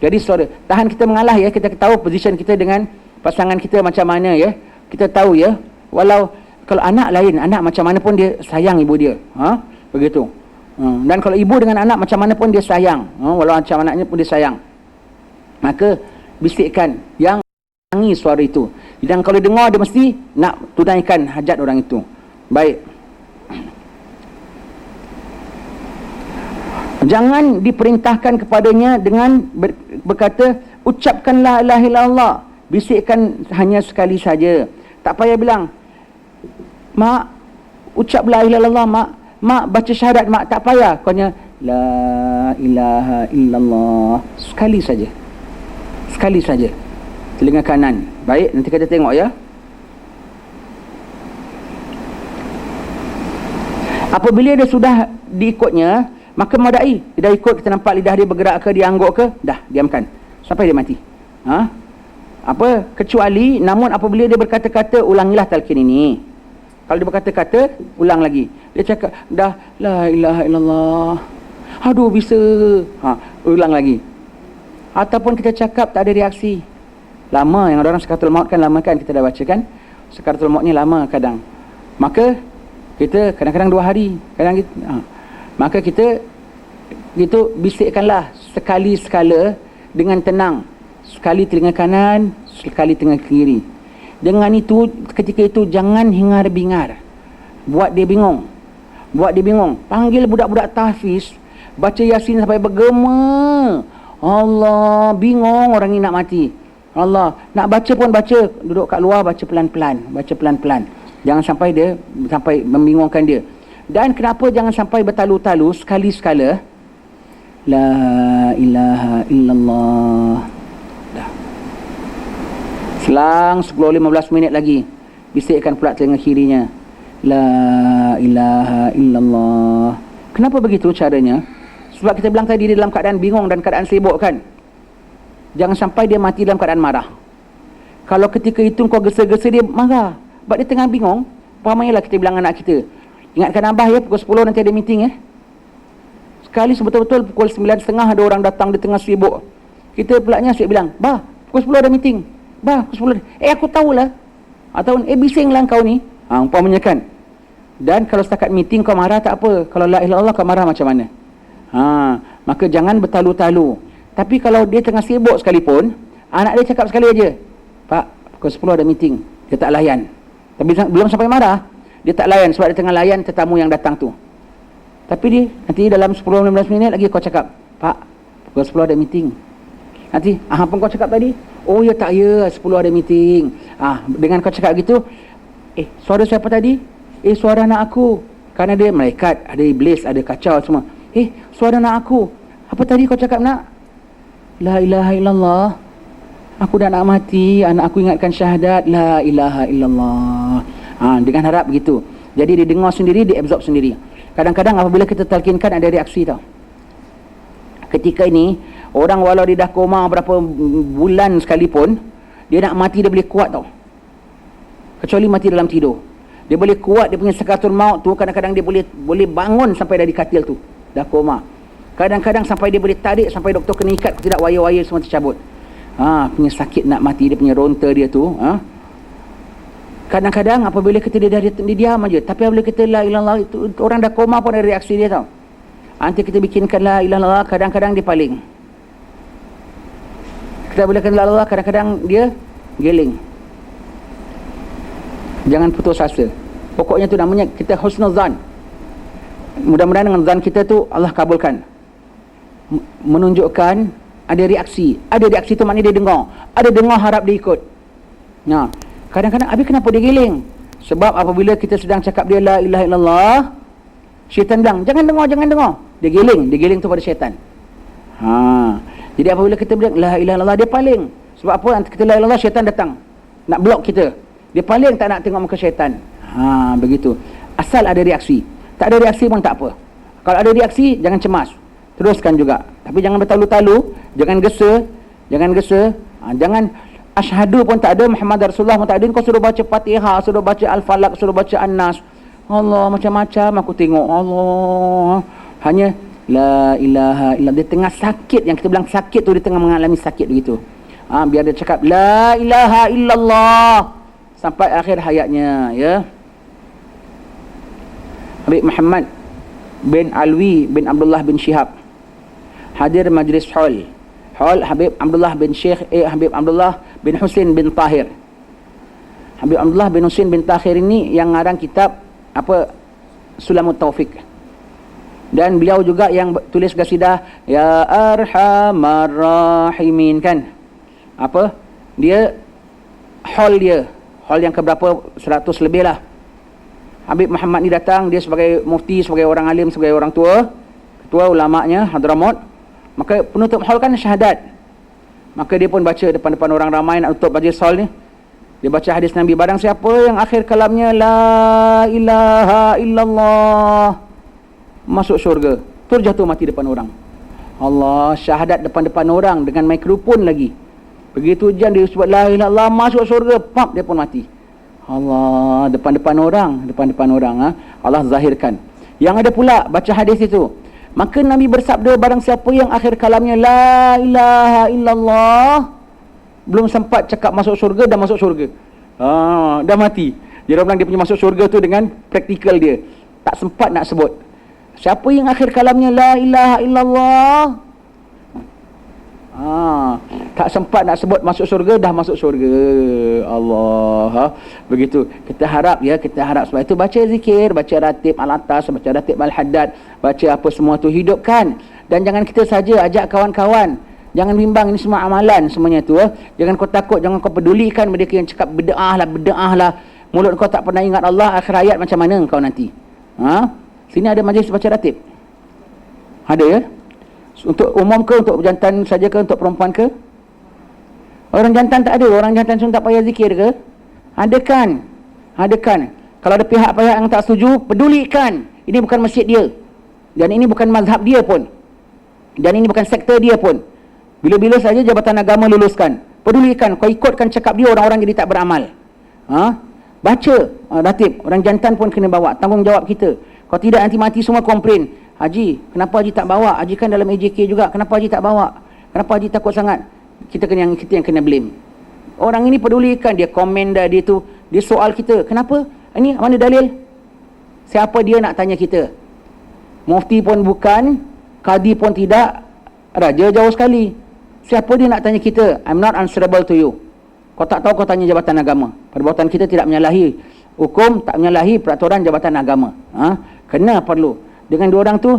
Jadi suara, tahan kita mengalah ya. Kita tahu position kita dengan pasangan kita macam mana ya. Kita tahu ya. Walau kalau anak lain, anak macam mana pun dia sayang ibu dia. Begitu. Dan kalau ibu dengan anak macam mana pun dia sayang. Walau macam anaknya pun dia sayang. Maka bisikkan yang tangi suara itu. Dan kalau dengar dia mesti nak tunaikan hajat orang itu. Baik. Jangan diperintahkan kepadanya dengan berkata ucapkanlah la ilaha illallah. Bisikkan hanya sekali saja. Tak payah bilang, mak ucap la ilaha illallah mak. Mak baca syahadat mak, tak payah. Kaunya la ilaha illallah. Sekali saja. Sekali saja. Telinga kanan. Baik, nanti kita tengok ya. Apabila dia sudah diikutnya, maka madai. Dia dah ikut, kita nampak lidah dia bergerak ke, dia angguk ke, dah, diamkan. Sampai dia mati. Kecuali, namun apabila dia berkata-kata, ulangilah talqin ini. Kalau dia berkata-kata, ulang lagi. Dia cakap, dah, la ilaha illallah. Aduh, bisa. Ulang lagi. Ataupun kita cakap tak ada reaksi. Lama, yang orang sakaratul maut kan lama kan, kita dah baca kan. Sakaratul maut ni lama kadang. Maka kita kadang-kadang 2 hari, kadang kita, maka kita itu bisikkanlah sekali sekala dengan tenang. Sekali telinga kanan, sekali telinga kiri. Dengan itu, ketika itu jangan hingar-bingar. Buat dia bingung. Panggil budak-budak tahfiz, baca Yasin sampai bergema. Allah, bingung orang ni nak mati. Allah, nak baca pun baca, duduk kat luar baca pelan-pelan. Jangan sampai membingungkan dia. Dan kenapa jangan sampai bertalu-talu sekali-sekala la ilaha illallah. Dah. Selang 10-15 minit lagi, bisikkan pula telinga kirinya, la ilaha illallah. Kenapa begitu caranya? Sebab kita bilang tadi dia dalam keadaan bingung dan keadaan sibuk kan. Jangan sampai dia mati dalam keadaan marah. Kalau ketika itu kau gesa-gesa dia marah, sebab dia tengah bingung. Ramailah kita bilang anak kita, ingatkan abah ya, pukul 10 nanti ada meeting ya. Sekali sebetul-betul pukul 9.30 ada orang datang, dia tengah sibuk. Kita pulaknya asyik bilang, bah, pukul 10 ada meeting. Bah, pukul 10 aku tahulah. Atau bisinglah kau ni. Umpamanya kan. Dan kalau setakat meeting kau marah tak apa. Kalau la ilaha illallah kau marah macam mana? Maka jangan bertalu-talu. Tapi kalau dia tengah sibuk sekalipun, anak dia cakap sekali aja, Pak, pukul 10 ada meeting. Dia tak layan. Tapi belum sampai marah, dia tak layan sebab dia tengah layan tetamu yang datang tu. Tapi dia nanti dalam 10-15 minit lagi kau cakap, Pak, pukul 10 ada meeting. Nanti, apa kau cakap tadi? Oh ya tak ya, 10 ada meeting. Dengan kau cakap gitu, suara siapa tadi? Suara anak aku. Kerana dia malaikat, ada iblis, ada kacau semua. Suara anak aku. Apa tadi kau cakap nak? La ilaha illallah. Aku dah nak mati, anak aku ingatkan syahadat, la ilaha illallah. Dengan harap begitu. Jadi dia dengar sendiri, dia absorb sendiri. Kadang-kadang apabila kita talqinkan ada reaksi tau. Ketika ini Orang walau dia dah koma berapa bulan sekalipun, dia nak mati dia boleh kuat tau. Kecuali mati dalam tidur. Dia boleh kuat, dia punya sakaratul maut tu, kadang-kadang dia boleh bangun sampai dari katil tu. Dah koma. Kadang-kadang sampai dia boleh tarik, sampai doktor kena ikat, tidak wayar-wayar semua tercabut. Punya sakit nak mati, dia punya ronta dia tu. Kadang-kadang apabila kita dia diam aja. Tapi apabila kita la ilaha illallah, itu orang dah koma pun ada reaksi dia tau. Nanti kita bikinkan la ilaha illallah, kadang-kadang dia paling. Kita boleh kena la ilaha illallah, kadang-kadang dia geling. Jangan putus asa. Pokoknya tu namanya kita husnul zan. Mudah-mudahan dengan zan kita tu Allah kabulkan. Menunjukkan ada reaksi. Ada reaksi tu maknanya dia dengar. Ada dengar harap dia ikut. Kadang-kadang habis kenapa dia giling? Sebab apabila kita sedang cakap dia la ilaha illallah, syaitan bilang jangan dengar. Dia giling tu pada syaitan. Jadi apabila kita bilang la ilaha illallah, dia paling. Sebab apa? Nanti kita la ilaha illallah, syaitan datang nak blok kita. Dia paling tak nak tengok muka syaitan. Begitu. Asal ada reaksi. Tak ada reaksi pun tak apa. Kalau ada reaksi, jangan cemas. Teruskan juga. Tapi jangan bertalu-talu, jangan gesa. Jangan asyhadu pun tak ada, Muhammad Rasulullah pun tak ada. Kau suruh baca Fatihah, suruh baca Al-Falaq, suruh baca An-Nas. Allah, macam-macam aku tengok. Allah. Hanya la ilaha illallah. Dia tengah sakit, yang kita bilang sakit tu, dia tengah mengalami sakit begitu. Biar dia cakap la ilaha illallah sampai akhir hayatnya, ya. Habib Muhammad bin Alwi bin Abdullah bin Shihab hadir majlis hall Habib Abdullah bin Habib Abdullah bin Husin bin Tahir. Habib Abdullah bin Husin bin Tahir ini yang ngarang kitab Sulamut Taufiq. Dan beliau juga yang tulis qasidah Ya Arhamar Rahimin, kan. Dia hall yang keberapa, 100 lebih lah. Habib Muhammad ni datang, dia sebagai mufti, sebagai orang alim, sebagai orang tua, ketua ulama'nya Hadramaut. Maka penutup hall kan syahadat. Maka dia pun baca depan-depan orang ramai nak tutup majlis hall ni. Dia baca hadis Nabi, barang siapa yang akhir kalamnya la ilaha illallah, masuk syurga. Terus jatuh mati depan orang. Allah, syahadat depan-depan orang dengan mikrofon lagi. Begitu ujian dia sebut la ilaha illallah, masuk syurga, pap, dia pun mati. Allah, depan-depan orang, Allah zahirkan. Yang ada pula baca hadis itu. Maka Nabi bersabda, barang siapa yang akhir kalamnya la ilaha illallah, belum sempat cakap masuk syurga, dah masuk syurga. Dah mati. Dia bilang dia punya masuk syurga tu dengan praktikal dia. Tak sempat nak sebut. Siapa yang akhir kalamnya la ilaha illallah, tak sempat nak sebut masuk syurga, dah masuk syurga. Allah. Begitu. Kita harap sebab itu baca zikir, baca ratib al-atas, baca ratib al-haddad, baca apa semua tu, hidupkan. Dan jangan kita saja, ajak kawan-kawan. Jangan bimbang, ini semua amalan semuanya tu. Jangan kau takut, jangan kau pedulikan mereka yang cakap bid'ah lah. Mulut kau tak pernah ingat Allah, akhir hayat macam mana kau nanti? Sini ada majlis baca ratib. Ada, ya? Untuk umum ke, untuk jantan saja ke, untuk perempuan ke? Orang jantan tak ada, orang jantan semua tak payah zikir ke? Adakan. Kalau ada pihak-pihak yang tak setuju, pedulikan. Ini bukan masjid dia, dan ini bukan mazhab dia pun, dan ini bukan sektor dia pun. Bila-bila saja Jabatan Agama luluskan, pedulikan. Kau ikutkan cakap dia, orang-orang jadi tak beramal. Baca ratib. Orang jantan pun kena bawa, tanggungjawab kita. Kalau tidak nanti mati semua komplain. Haji, kenapa Haji tak bawa? Haji kan dalam AJK juga. Kenapa Haji tak bawa? Kenapa Haji takut sangat? Kita yang kena blame. Orang ini pedulikan, dia komen dah, dia soal kita. Kenapa? Ini mana dalil? Siapa dia nak tanya kita? Mufti pun bukan, kadi pun tidak, raja jauh sekali. Siapa dia nak tanya kita? I'm not answerable to you. Kau tak tahu, kau tanya Jabatan Agama. Perbuatan kita tidak menyalahi hukum, tak menyalahi peraturan Jabatan Agama. Kena perlu. Dengan dua orang tu,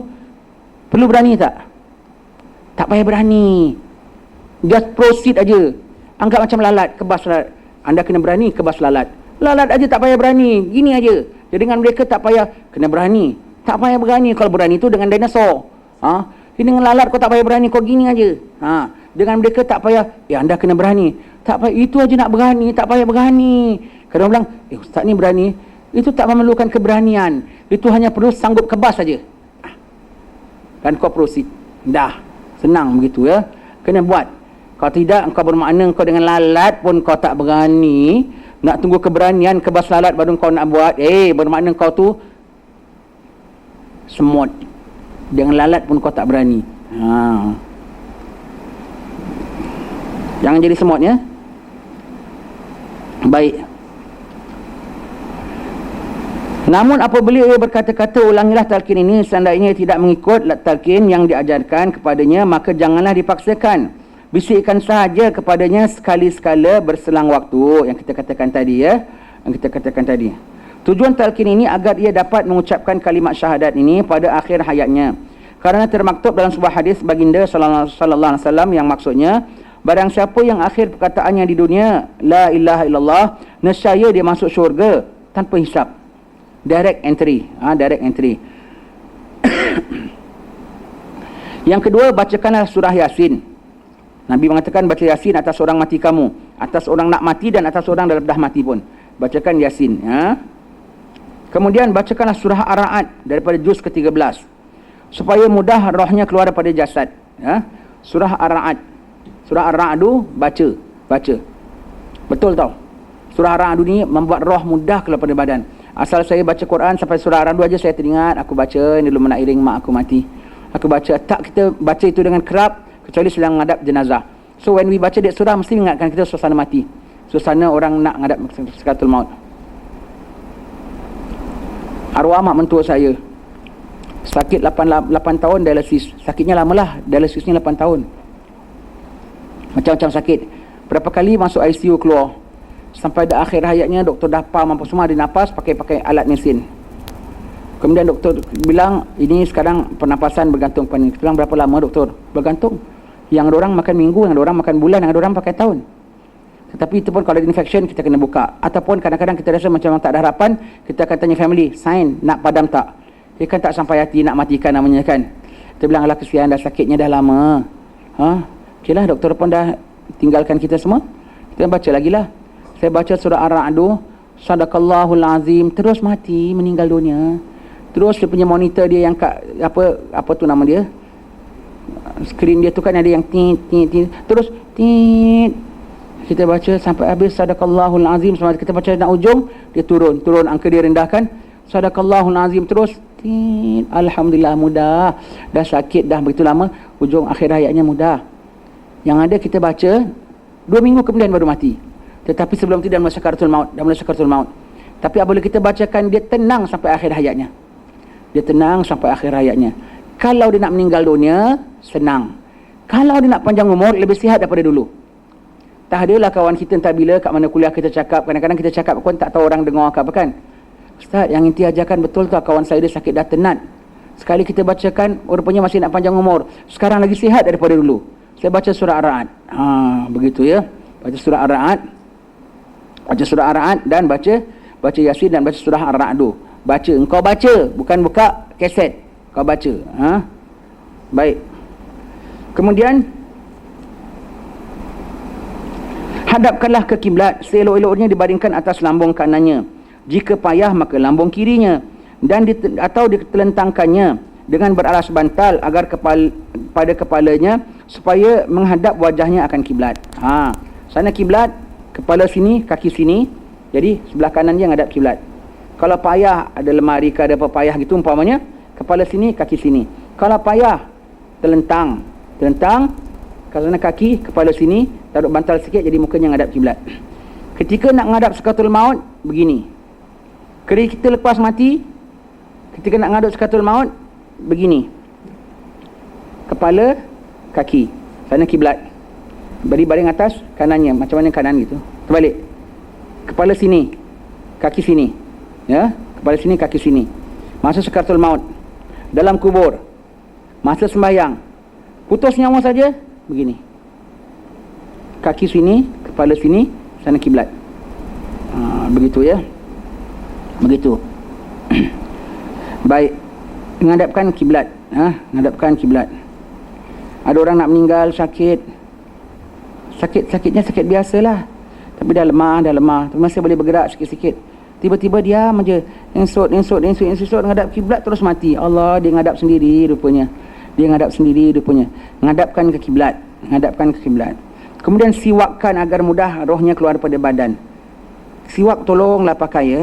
perlu berani tak? Tak payah berani. Just proceed aja. Anggap macam lalat, kebas lalat. Anda kena berani kebas lalat. Lalat aja tak payah berani. Gini aja. Jadi dengan mereka tak payah kena berani. Tak payah berani. Kalau berani tu dengan dinosaur. Dengan lalat kau tak payah berani, kau gini aja. Dengan mereka tak payah, anda kena berani. Tak payah, itu aja nak berani, tak payah berani. Kadang bilang, ustaz ni berani. Itu tak memerlukan keberanian. Itu hanya perlu sanggup kebas saja. Dan kau proceed. Dah. Senang begitu, ya. Kena buat. Kalau tidak, kau bermakna kau dengan lalat pun kau tak berani. Nak tunggu keberanian kebas lalat baru kau nak buat. Bermakna kau tu semut. Dengan lalat pun kau tak berani. Jangan jadi semut ya. Baik. Namun apabila ia berkata-kata ulangilah talqin ini, seandainya tidak mengikut talqin yang diajarkan kepadanya, maka janganlah dipaksakan. Bisikkan sahaja kepadanya sekali-sekala berselang waktu, yang kita katakan tadi ya. Yang kita katakan tadi. Tujuan talqin ini agar ia dapat mengucapkan kalimat syahadat ini pada akhir hayatnya. Kerana termaktub dalam sebuah hadis baginda sallallahu alaihi wasallam yang maksudnya, barang siapa yang akhir perkataannya di dunia la ilaha illallah, nescaya dia masuk syurga tanpa hisap. Direct entry. Direct entry. Yang kedua, bacakanlah surah Yasin. Nabi mengatakan baca Yasin atas orang mati kamu, atas orang nak mati dan atas orang dah mati pun. Bacakan Yasin. Kemudian bacakanlah surah Ar-Ra'd daripada juz ke-13. Supaya mudah rohnya keluar daripada jasad. Surah Ar-Ra'd. Surah Ar-Ra'd tu baca. Betul tau. Surah Ar-Ra'd ni membuat roh mudah keluar daripada badan. Asal saya baca Quran sampai surah Ar-Ra'd aja saya teringat aku baca ni dulu nak iring mak aku mati. Aku baca, tak kita baca itu dengan kerap kecuali sedang menghadap jenazah. So when we baca that surah mesti ingatkan kita suasana mati. Suasana orang nak menghadap sakaratul maut. Arwah mak mentua saya sakit 8 tahun dialisis. Sakitnya lamalah, dialisisnya 8 tahun. Macam-macam sakit. Berapa kali masuk ICU keluar. Sampai dah akhir hayatnya doktor dah pam apa semua, dia nafas pakai alat mesin. Kemudian doktor bilang ini sekarang pernafasan bergantung pada ni. Kita bilang berapa lama doktor? Bergantung. Yang ada orang makan minggu, yang ada orang makan bulan, yang ada orang pakai tahun. Tetapi itu pun kalau ada infection kita kena buka. Ataupun kadang-kadang kita rasa macam tak ada harapan, kita akan tanya family, sign nak padam tak? Dia kan tak sampai hati nak matikan namanya kan. Kita bilang alah kesian dah sakitnya dah lama. Okeylah doktor pun dah tinggalkan kita semua. Kita baca lagi lah. Saya baca surah Ar-Ra'd, sadaqallahul azim, terus mati, meninggal dunia. Terus dia punya monitor dia yang apa tu nama dia? Skrin dia tu kan ada yang tit. Terus tit. Kita baca sampai habis sadaqallahul azim, sampai kita baca nak ujung, dia turun angka dia rendahkan. Sadaqallahul azim terus tit. Alhamdulillah mudah. Dah sakit dah begitu lama, ujung akhir hayatnya mudah. Yang ada kita baca 2 minggu kemudian baru mati. Tetapi sebelum itu dah mula sakaratul maut. Tapi apabila kita bacakan, dia tenang sampai akhir hayatnya. Kalau dia nak meninggal dunia, senang. Kalau dia nak panjang umur, lebih sihat daripada dulu. Tak adalah kawan kita entah bila kat mana kuliah kita cakap, kadang-kadang kita cakap pun tak tahu orang dengar apa kan. Ustaz, yang inti ajarkan betul tak, kawan saya dia sakit dah tenat. Sekali kita bacakan, rupanya masih nak panjang umur. Sekarang lagi sihat daripada dulu. Saya baca surah Ar-Ra'd. Begitu ya. Baca surah Ar-Ra'd dan baca Yasin dan baca surah Ar-Ra'd. Baca, engkau baca, bukan buka kaset. Kau baca. Baik. Kemudian hadapkanlah ke kiblat, seelok-eloknya dibaringkan atas lambung kanannya. Jika payah maka lambung kirinya, dan atau ditelentangkannya dengan beralas bantal agar pada kepalanya supaya menghadap wajahnya akan kiblat. Sana kiblat, kepala sini, kaki sini. Jadi sebelah kanan dia menghadap kiblat. Kalau payah, ada lemari ke ada apa payah gitu umpamanya, kepala sini, kaki sini. Kalau payah, telentang kerana kaki, kepala sini, taruh bantal sikit jadi mukanya menghadap kiblat. Ketika nak menghadap sakaratul maut, begini. Ketika kita lepas mati, ketika nak menghadap sakaratul maut, begini. Kepala, kaki, sana kiblat. Baring atas, kanannya, macam mana kanan gitu. Terbalik. Kepala sini, kaki sini. Ya, kepala sini, kaki sini. Masa sakaratul maut, dalam kubur, masa sembahyang, putus nyawa saja, begini. Kaki sini, kepala sini, sana kiblat. Begitu ya. Begitu. Baik. Menghadapkan kiblat. Menghadapkan kiblat. Ada orang nak meninggal sakit. Sakitnya sakit biasalah. Tapi dah lemah. Tapi masih boleh bergerak sikit-sikit. Tiba-tiba dia aja insut menghadap kiblat terus mati. Allah, dia menghadap sendiri rupanya. Menghadapkan ke kiblat. menghadapkan ke kiblat. Kemudian siwakkan agar mudah rohnya keluar daripada badan. Siwak tolonglah pakai ya.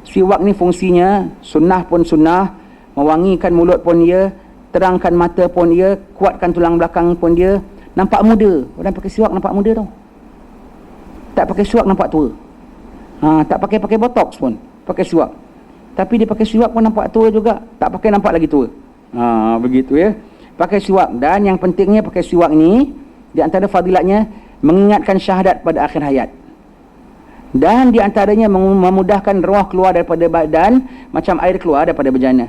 Siwak ni fungsinya sunnah pun sunnah, mewangikan mulut pun dia, terangkan mata pun dia, kuatkan tulang belakang pun dia. Nampak muda. Orang pakai siwak nampak muda tau. Tak pakai siwak nampak tua. Tak pakai botox pun pakai siwak. Tapi dia pakai siwak pun nampak tua juga. Tak pakai nampak lagi tua. Begitu ya. Pakai siwak. Dan yang pentingnya pakai siwak ni, di antara fadilatnya mengingatkan syahadat pada akhir hayat. Dan di antaranya memudahkan roh keluar daripada badan macam air keluar daripada bejana.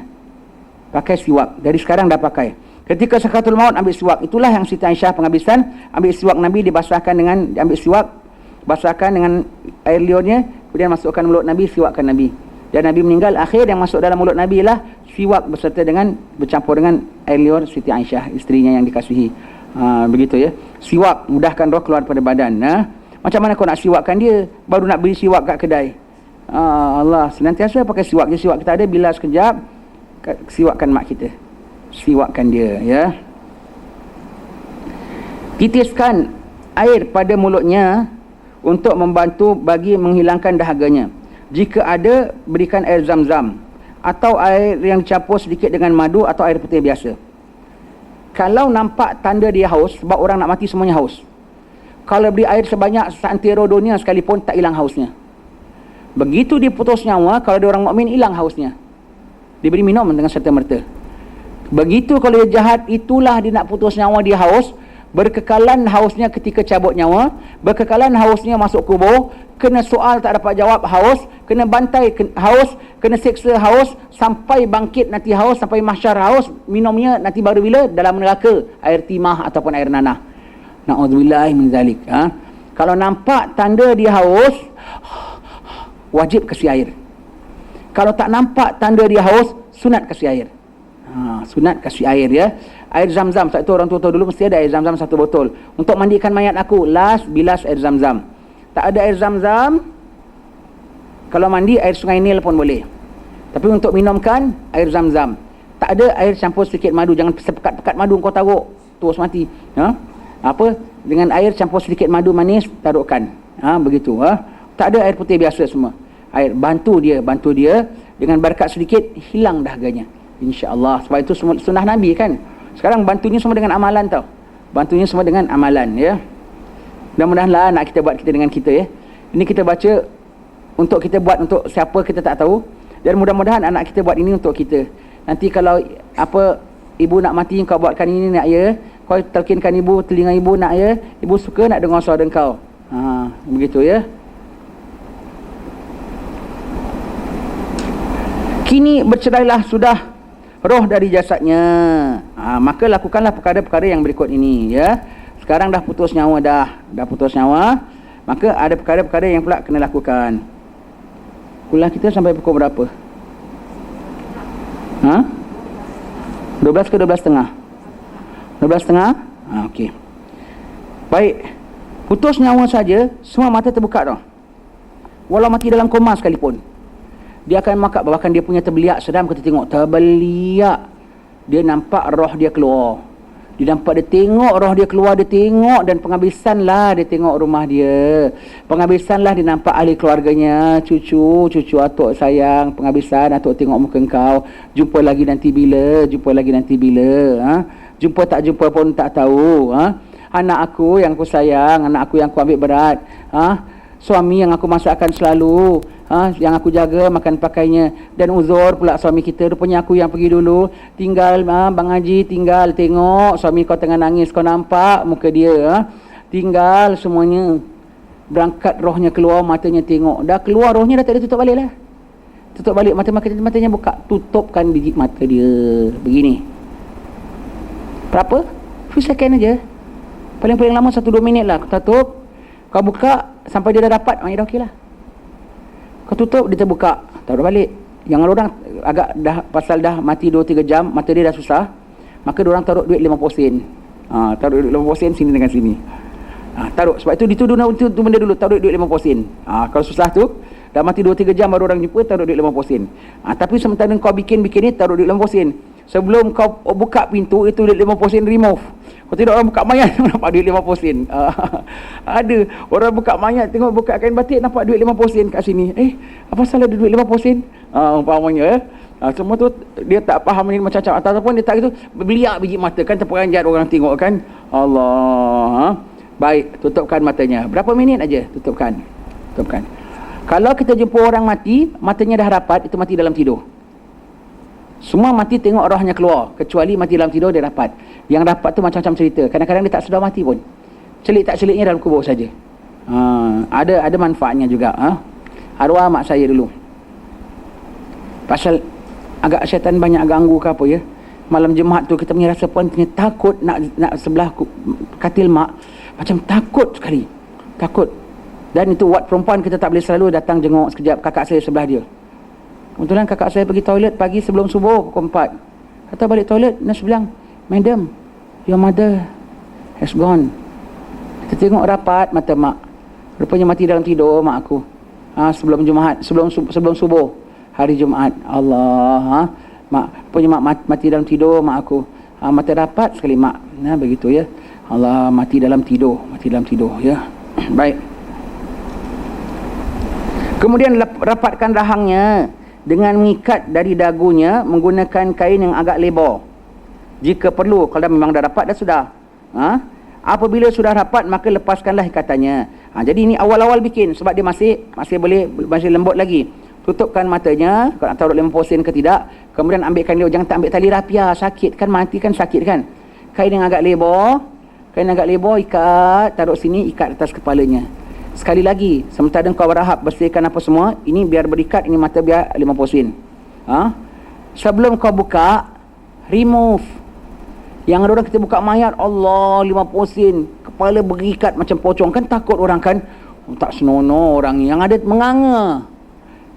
Pakai siwak. Dari sekarang dah pakai. Ketika sakaratul maut ambil siwak. Itulah yang Siti Aisyah penghabisan. Ambil siwak Nabi, dibasahkan dengan, ambil siwak, basahkan dengan air liurnya, kemudian masukkan mulut Nabi, siwakkan Nabi. Dan Nabi meninggal, akhir yang masuk dalam mulut Nabi ialah siwak berserta dengan, bercampur dengan air liur Siti Aisyah, isterinya yang dikasihi. Begitu ya. Siwak, mudahkan roh keluar daripada badan. Macam mana kau nak siwakkan dia? Baru nak beli siwak kat kedai. Allah, senantiasa pakai siwak. Dia siwak kita ada, bila sekejap, siwakkan mak kita. Siwakkan dia, ya. Titiskan air pada mulutnya untuk membantu bagi menghilangkan dahaganya. Jika ada, berikan air zam-zam atau air yang dicampur sedikit dengan madu atau air putih biasa. Kalau nampak tanda dia haus, sebab orang nak mati semuanya haus. Kalau beri air sebanyak seantero dunia sekalipun, tak hilang hausnya. Begitu dia putus nyawa, kalau dia orang mukmin, hilang hausnya. Diberi minum dengan serta-merta. Begitu kalau dia jahat, itulah dia nak putus nyawa, dia haus. Berkekalan hausnya ketika cabut nyawa, berkekalan hausnya masuk kubur, kena soal tak dapat jawab haus, kena bantai haus, kena seksa haus, sampai bangkit nanti haus, sampai mahsyar haus. Minumnya nanti baru bila? Dalam neraka, air timah ataupun air nanah. Na'udzubillah min zalik. Kalau nampak tanda dia haus, wajib kasih air. Kalau tak nampak tanda dia haus, sunat kasih air. Sunat kasih air ya. Air zam-zam, sebab itu orang tua dulu mesti ada air zam-zam 1 botol. Untuk mandikan mayat aku, bilas air zam-zam. Tak ada air zam-zam, kalau mandi air sungai Nil pun boleh. Tapi untuk minumkan, air zam-zam. Tak ada, air campur sedikit madu. Jangan sepekat-pekat madu kau taruh, terus mati. Dengan air campur sedikit madu manis, taruhkan. Begitu. Tak ada air putih biasa semua. Air, bantu dia. Dengan berkat sedikit, hilang dahaganya. InsyaAllah. Sebab itu sunnah Nabi kan. Sekarang bantunya semua dengan amalan tau. Bantunya semua dengan amalan ya. Mudah-mudahan lah nak kita buat kita dengan kita ya. Ini kita baca untuk kita buat untuk siapa kita tak tahu. Dan mudah-mudahan anak kita buat ini untuk kita. Nanti kalau ibu nak mati kau buatkan ini nak ya. Kau telkinkan ibu, telinga ibu nak ya. Ibu suka nak dengar suara kau. Begitu ya. Kini bercerailah sudah roh dari jasadnya. Maka lakukanlah perkara-perkara yang berikut ini ya. Sekarang dah putus nyawa dah putus nyawa, maka ada perkara-perkara yang pula kena lakukan. Kuliah kita sampai pukul berapa? 12 ke 12.30? 12.30? Okey. Baik. Putus nyawa saja, semua mata terbuka dah. Walau mati dalam koma sekalipun. Dia akan makan, bahkan dia punya terbeliak sedam kita tengok. Terbeliak. Dia nampak roh dia keluar. Dia nampak, dia tengok roh dia keluar, dia tengok. Dan penghabisan lah dia tengok rumah dia. Penghabisan lah dia nampak ahli keluarganya. Cucu atuk sayang. Penghabisan atuk tengok muka kau. Jumpa lagi nanti bila. Jumpa tak jumpa pun tak tahu. Anak aku yang aku sayang. Anak aku yang aku ambil berat. Suami yang aku masakkan selalu. Yang aku jaga makan pakainya. Dan uzur pula suami kita. Rupanya aku yang pergi dulu. Tinggal Bang Haji, tinggal tengok suami kau tengah nangis. Kau nampak muka dia. Tinggal semuanya. Berangkat rohnya keluar, matanya tengok. Dah keluar rohnya, dah tak ada, tutup balik lah. Tutup balik, matanya buka. Tutupkan biji mata dia. Begini. Berapa? Few second aja. Paling-paling lama 1-2 minit lah. Kau tutup. Kau buka sampai dia dah dapat. Dah okey lah. Kau tutup, dia terbuka. Taruh balik. Yang orang agak dah, pasal dah mati 2-3 jam, mata dia dah susah, maka diorang taruh duit 50 sen. Taruh duit 50 sen sini dengan sini. Taruh. Sebab itu dituduh itu benda dulu. Taruh duit 50 sen. Kalau susah tu, dah mati 2-3 jam baru orang jumpa, taruh duit 50 sen. Tapi sementara kau bikin ni, taruh duit 50 sen. Sebelum kau buka pintu, itu duit 50 sen remove. Kalau tidak orang buka mayat nampak duit 50 sen. Ada orang buka mayat tengok buka kain batik nampak duit 50 sen kat sini. Apa salah ada duit 50 sen? Umpamanya semua tu dia tak faham ni macam-macam ataupun dia tak gitu beliak biji mata kan terperanjat orang tengok kan. Allah. Baik, tutupkan matanya. Berapa minit aja tutupkan. Kalau kita jumpa orang mati, matanya dah rapat, itu mati dalam tidur. Semua mati tengok rohnya keluar, kecuali mati dalam tidur dia rapat. Yang rapat tu macam-macam cerita. Kadang-kadang dia tak sedar mati pun. Celik tak celiknya dalam kubur saja. Ada manfaatnya juga. Arwah mak saya dulu. Pasal agak syaitan banyak ganggu ke apa ya. Malam Jumaat tu kita punya rasa pun takut nak sebelah katil mak. Macam takut sekali. Takut. Dan itu wad perempuan kita tak boleh selalu datang jenguk sekejap kakak saya sebelah dia. Kebetulan kakak saya pergi toilet pagi sebelum subuh pukul 4. Kata balik toilet, nurse bilang, "Madam, your mother has gone." Kita tengok rapat mata mak. Rupanya mati dalam tidur mak aku. Sebelum Jumaat, sebelum subuh hari Jumaat. Allah, mak, rupanya mak mati dalam tidur mak aku. Mata rapat sekali mak. Begitu ya. Allah, mati dalam tidur ya. Baik. Kemudian rapatkan rahangnya dengan mengikat dari dagunya menggunakan kain yang agak lebar. Jika perlu, kalau memang dah rapat dah sudah. Apabila sudah rapat maka lepaskanlah ikatannya. Jadi ini awal-awal bikin sebab dia masih lembut lagi. Tutupkan matanya, kalau nak taruh 50 sen ke tidak. Kemudian ambilkan dia, jangan tak ambil tali rapia, sakit kan, mati kan sakit kan. Kain yang agak lebar, ikat, taruh sini, ikat atas kepalanya. Sekali lagi, sementara kau berahap bersihkan apa semua, ini biar berikat, ini mata biar 50 sen. Sebelum kau buka, remove. Yang ada orang kita buka mayat, Allah 50 sen, kepala berikat macam pocong, kan takut orang kan. Tak senonoh orang yang ada menganga.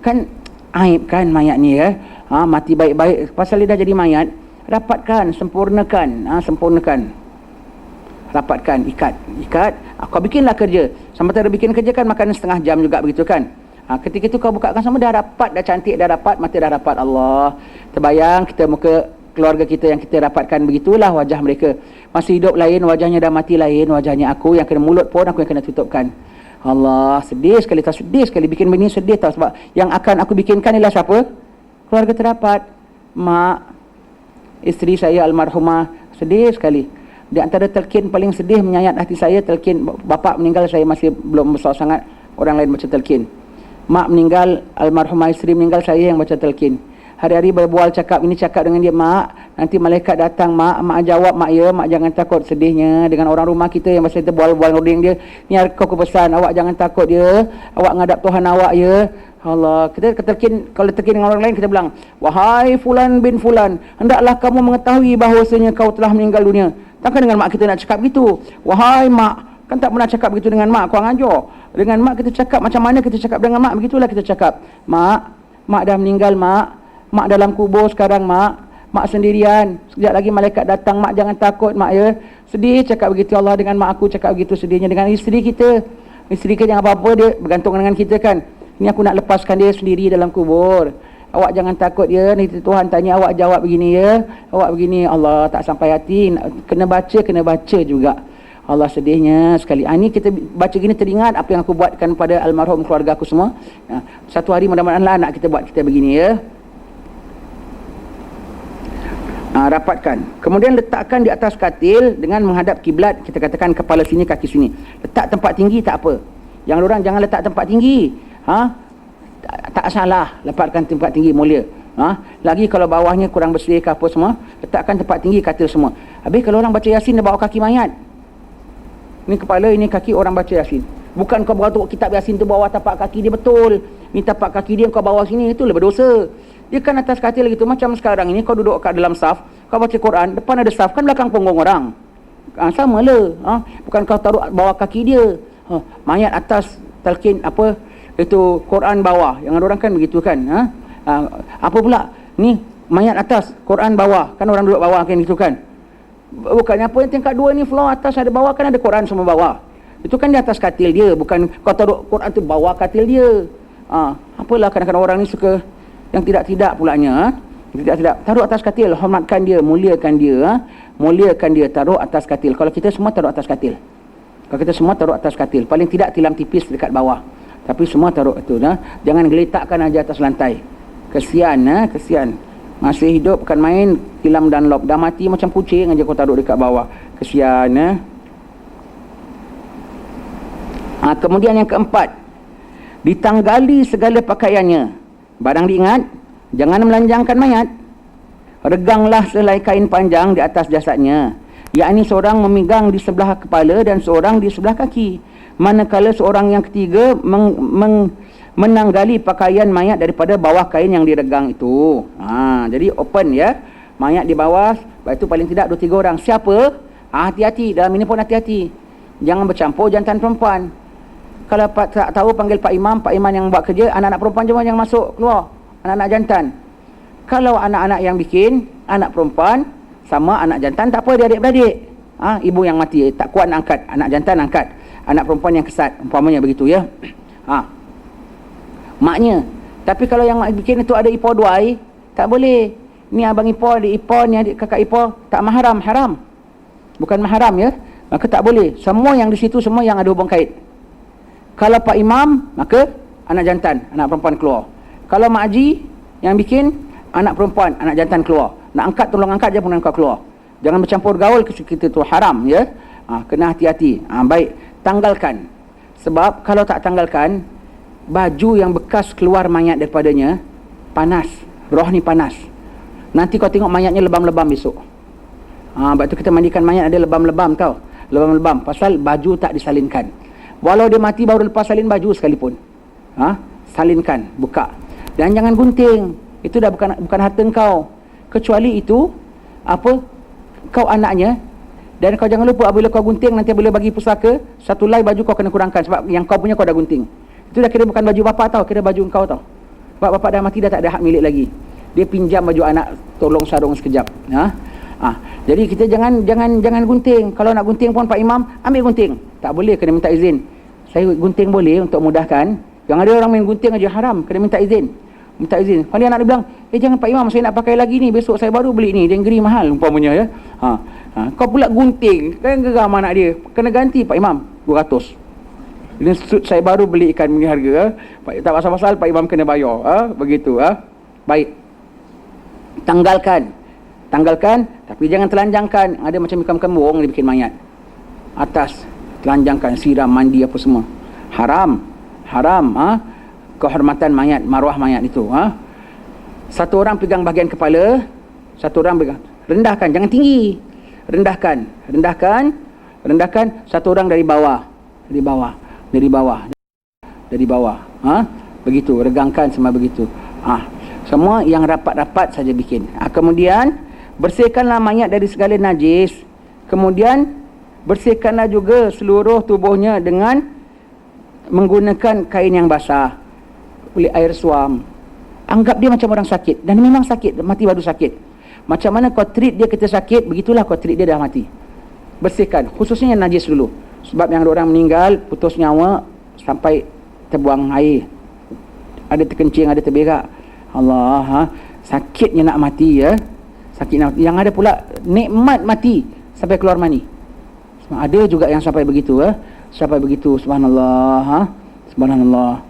Kan aib kan mayat ni ya. Mati baik-baik, pasal dia dah jadi mayat, rapatkan, sempurnakan. Rapatkan, ikat. Kau bikinlah kerja. Sementara bikin kerja kan makan setengah jam juga begitu kan. Ketika itu kau bukakan sama dah rapat, dah cantik, dah rapat, mata dah rapat. Allah, terbayang kita muka keluarga kita yang kita rapatkan begitulah wajah mereka. Masih hidup lain, wajahnya dah mati lain, wajahnya aku yang kena mulut pun aku yang kena tutupkan. Allah, sedih sekali, tak sedih sekali bikin begini, sedih tak, sebab yang akan aku bikinkan ialah siapa? Keluarga terapat. Mak, isteri saya almarhumah, sedih sekali. Di antara telkin paling sedih menyayat hati saya, telkin bapa meninggal, saya masih belum besar sangat, orang lain baca telkin. Mak meninggal, almarhumah isteri meninggal, saya yang baca telkin. Hari-hari berbual cakap dengan dia, mak, nanti malaikat datang, mak jawab, mak ya, mak jangan takut. Sedihnya dengan orang rumah kita yang masih terbual-bual ngoding dia, ni aku pesan, awak jangan takut dia, awak ngadap Tuhan awak ya. Allah, kita ketelkin, kalau terkin dengan orang lain kita bilang, wahai fulan bin fulan, hendaklah kamu mengetahui bahawasanya kau telah meninggal dunia. Takkan dengan mak kita nak cakap gitu. Wahai mak, kan tak pernah cakap begitu dengan mak, kau ajar. Dengan mak kita cakap macam mana kita cakap dengan mak, begitulah kita cakap. Mak dah meninggal mak dalam kubur sekarang mak sendirian. Sekejap lagi malaikat datang, mak jangan takut mak ya. Sedih cakap begitu Allah dengan mak aku cakap begitu sedihnya dengan isteri kita. Isteri kita jangan apa-apa, dia bergantung dengan kita kan. Ini aku nak lepaskan dia sendiri dalam kubur. Awak jangan takut ya, nanti Tuhan tanya awak jawab begini ya. Awak begini, Allah tak sampai hati, kena baca juga. Allah sedihnya sekali. Ini kita baca gini teringat apa yang aku buatkan pada almarhum keluarga aku semua. Satu hari mudah-mudahanlah anak kita buat kita begini ya. Rapatkan. Kemudian letakkan di atas katil dengan menghadap kiblat. Kita katakan kepala sini, kaki sini. Letak tempat tinggi tak apa. Yang orang jangan letak tempat tinggi. Tak salah, lepaskan tempat tinggi mulia. Lagi kalau bawahnya kurang bersih ke apa semua, letakkan tempat tinggi katil semua. Habis kalau orang baca Yasin dia bawa kaki mayat. Ini kepala, ini kaki orang baca Yasin. Bukan kau bawa kitab Yasin tu bawa tapak kaki dia betul. Ni tapak kaki dia kau bawa sini, itu lebih berdosa. Dia kan atas katil gitu. Macam sekarang ini kau duduk kat dalam saf, kau baca Quran, depan ada saf, kan belakang punggung orang. Sama lah. Bukan kau taruh bawah kaki dia. Mayat atas talqin apa itu Quran bawah. Yang ada orang kan begitu kan. Apa pula ni mayat atas Quran bawah, kan orang duduk bawah kan gitu kan. Bukannya apa yang tingkat 2 ni floor atas ada bawah, kan ada Quran semua bawah. Itu kan di atas katil dia, bukan kau taruh Quran tu bawah katil dia. Apalah kadang-kadang orang ni suka yang tidak-tidak pulanya. Tidak. Taruh atas katil, hormatkan dia, muliakan dia, muliakan dia, taruh atas katil. Kalau kita semua taruh atas katil. Kalau kita semua taruh atas katil, paling tidak tilam tipis dekat bawah. Tapi semua taruh itu, jangan geletakkan aja atas lantai. Kesian, kesian. Masih hidup bukan main tilam Dunlop, dah mati macam kucing aja kau taruh dekat bawah. Kesian, kemudian yang keempat, ditanggali segala pakaiannya. Barang diingat, jangan melanjangkan mayat. Reganglah selai kain panjang di atas jasadnya, yakni seorang memegang di sebelah kepala dan seorang di sebelah kaki. Manakala seorang yang ketiga menanggali pakaian mayat daripada bawah kain yang diregang itu. Jadi open ya. Mayat di bawah, lepas itu paling tidak 2-3 orang. Siapa? Hati-hati, dalam ini pun hati-hati. Jangan bercampur jantan perempuan. Kalau tak tahu panggil Pak Imam yang buat kerja, anak-anak perempuan cuma yang masuk keluar, anak-anak jantan. Kalau anak-anak yang bikin, anak perempuan sama anak jantan, tak apa, dia adik-beradik. Ibu yang mati tak kuat nak angkat, anak jantan angkat, anak perempuan yang kesat, umpamanya begitu ya. Maknya. Tapi kalau yang bikin itu ada ipar duai, tak boleh. Ni abang ipar, adik ipar, ni adik kakak ipar, tak mahram, haram. Bukan mahram ya. Maka tak boleh. Semua yang di situ semua yang ada hubung kait. Kalau Pak Imam, maka anak jantan, anak perempuan keluar. Kalau Mak Haji yang bikin, anak perempuan, anak jantan keluar. Nak angkat, tolong angkat je pun kau keluar. Jangan bercampur gaul, kita tu haram ya. Kena hati-hati. Baik, tanggalkan. Sebab kalau tak tanggalkan, baju yang bekas keluar mayat daripadanya panas. Roh ni panas. Nanti kau tengok mayatnya lebam-lebam besok. Sebab tu kita mandikan mayat ada lebam-lebam tau. Lebam-lebam pasal baju tak disalinkan. Walau dia mati baru lepas salin baju sekalipun. Salinkan, buka. Dan jangan gunting. Itu dah bukan harta kau. Kecuali itu kau anaknya, dan kau jangan lupa apabila kau gunting nanti bila bagi pusaka, satu lai baju kau kena kurangkan sebab yang kau punya kau dah gunting. Itu dah kira bukan baju bapa tau, kira baju kau tau. Sebab bapa dah mati dah tak ada hak milik lagi. Dia pinjam baju anak, tolong sarung sekejap. Jadi kita jangan gunting. Kalau nak gunting pun Pak Imam ambil gunting. Tak boleh, kena minta izin. Saya gunting boleh untuk mudahkan. Yang ada orang main gunting aja haram, kena minta izin. Minta izin. Kalau dia anak dia bilang, jangan Pak Imam, saya nak pakai lagi ni, besok saya baru beli ni, dia ngeri mahal umpamanya ya. Kau pula gunting, kan geram anak dia. Kena ganti Pak Imam 200. Ini suit saya baru beli ikan punya harga. Tak pasal-pasal Pak Imam kena bayar. Begitu. Baik. Tanggalkan, tapi jangan telanjangkan. Ada macam ikan kembung dia bikin mayat. Atas telanjangkan, siram, mandi apa semua. Haram. Kehormatan mayat, maruah mayat itu. Satu orang pegang bahagian kepala, satu orang pegang. Rendahkan, jangan tinggi. Rendahkan. Satu orang dari bawah. Begitu, regangkan semua begitu. Semua yang rapat-rapat saja bikin. Kemudian bersihkanlah mayat dari segala najis. Kemudian bersihkanlah juga seluruh tubuhnya dengan menggunakan kain yang basah, oleh air suam. Anggap dia macam orang sakit, dan memang sakit, mati baru sakit. Macam mana kau treat dia kita sakit, begitulah kau treat dia dah mati. Bersihkan, khususnya yang najis dulu. Sebab yang ada orang meninggal, putus nyawa sampai terbuang air, ada terkencing, ada terberak. Allah, sakitnya nak mati ya. Sakit nak mati. Yang ada pula nikmat mati sampai keluar mani. Ada juga yang sampai begitu sampai begitu. Subhanallah. Subhanallah.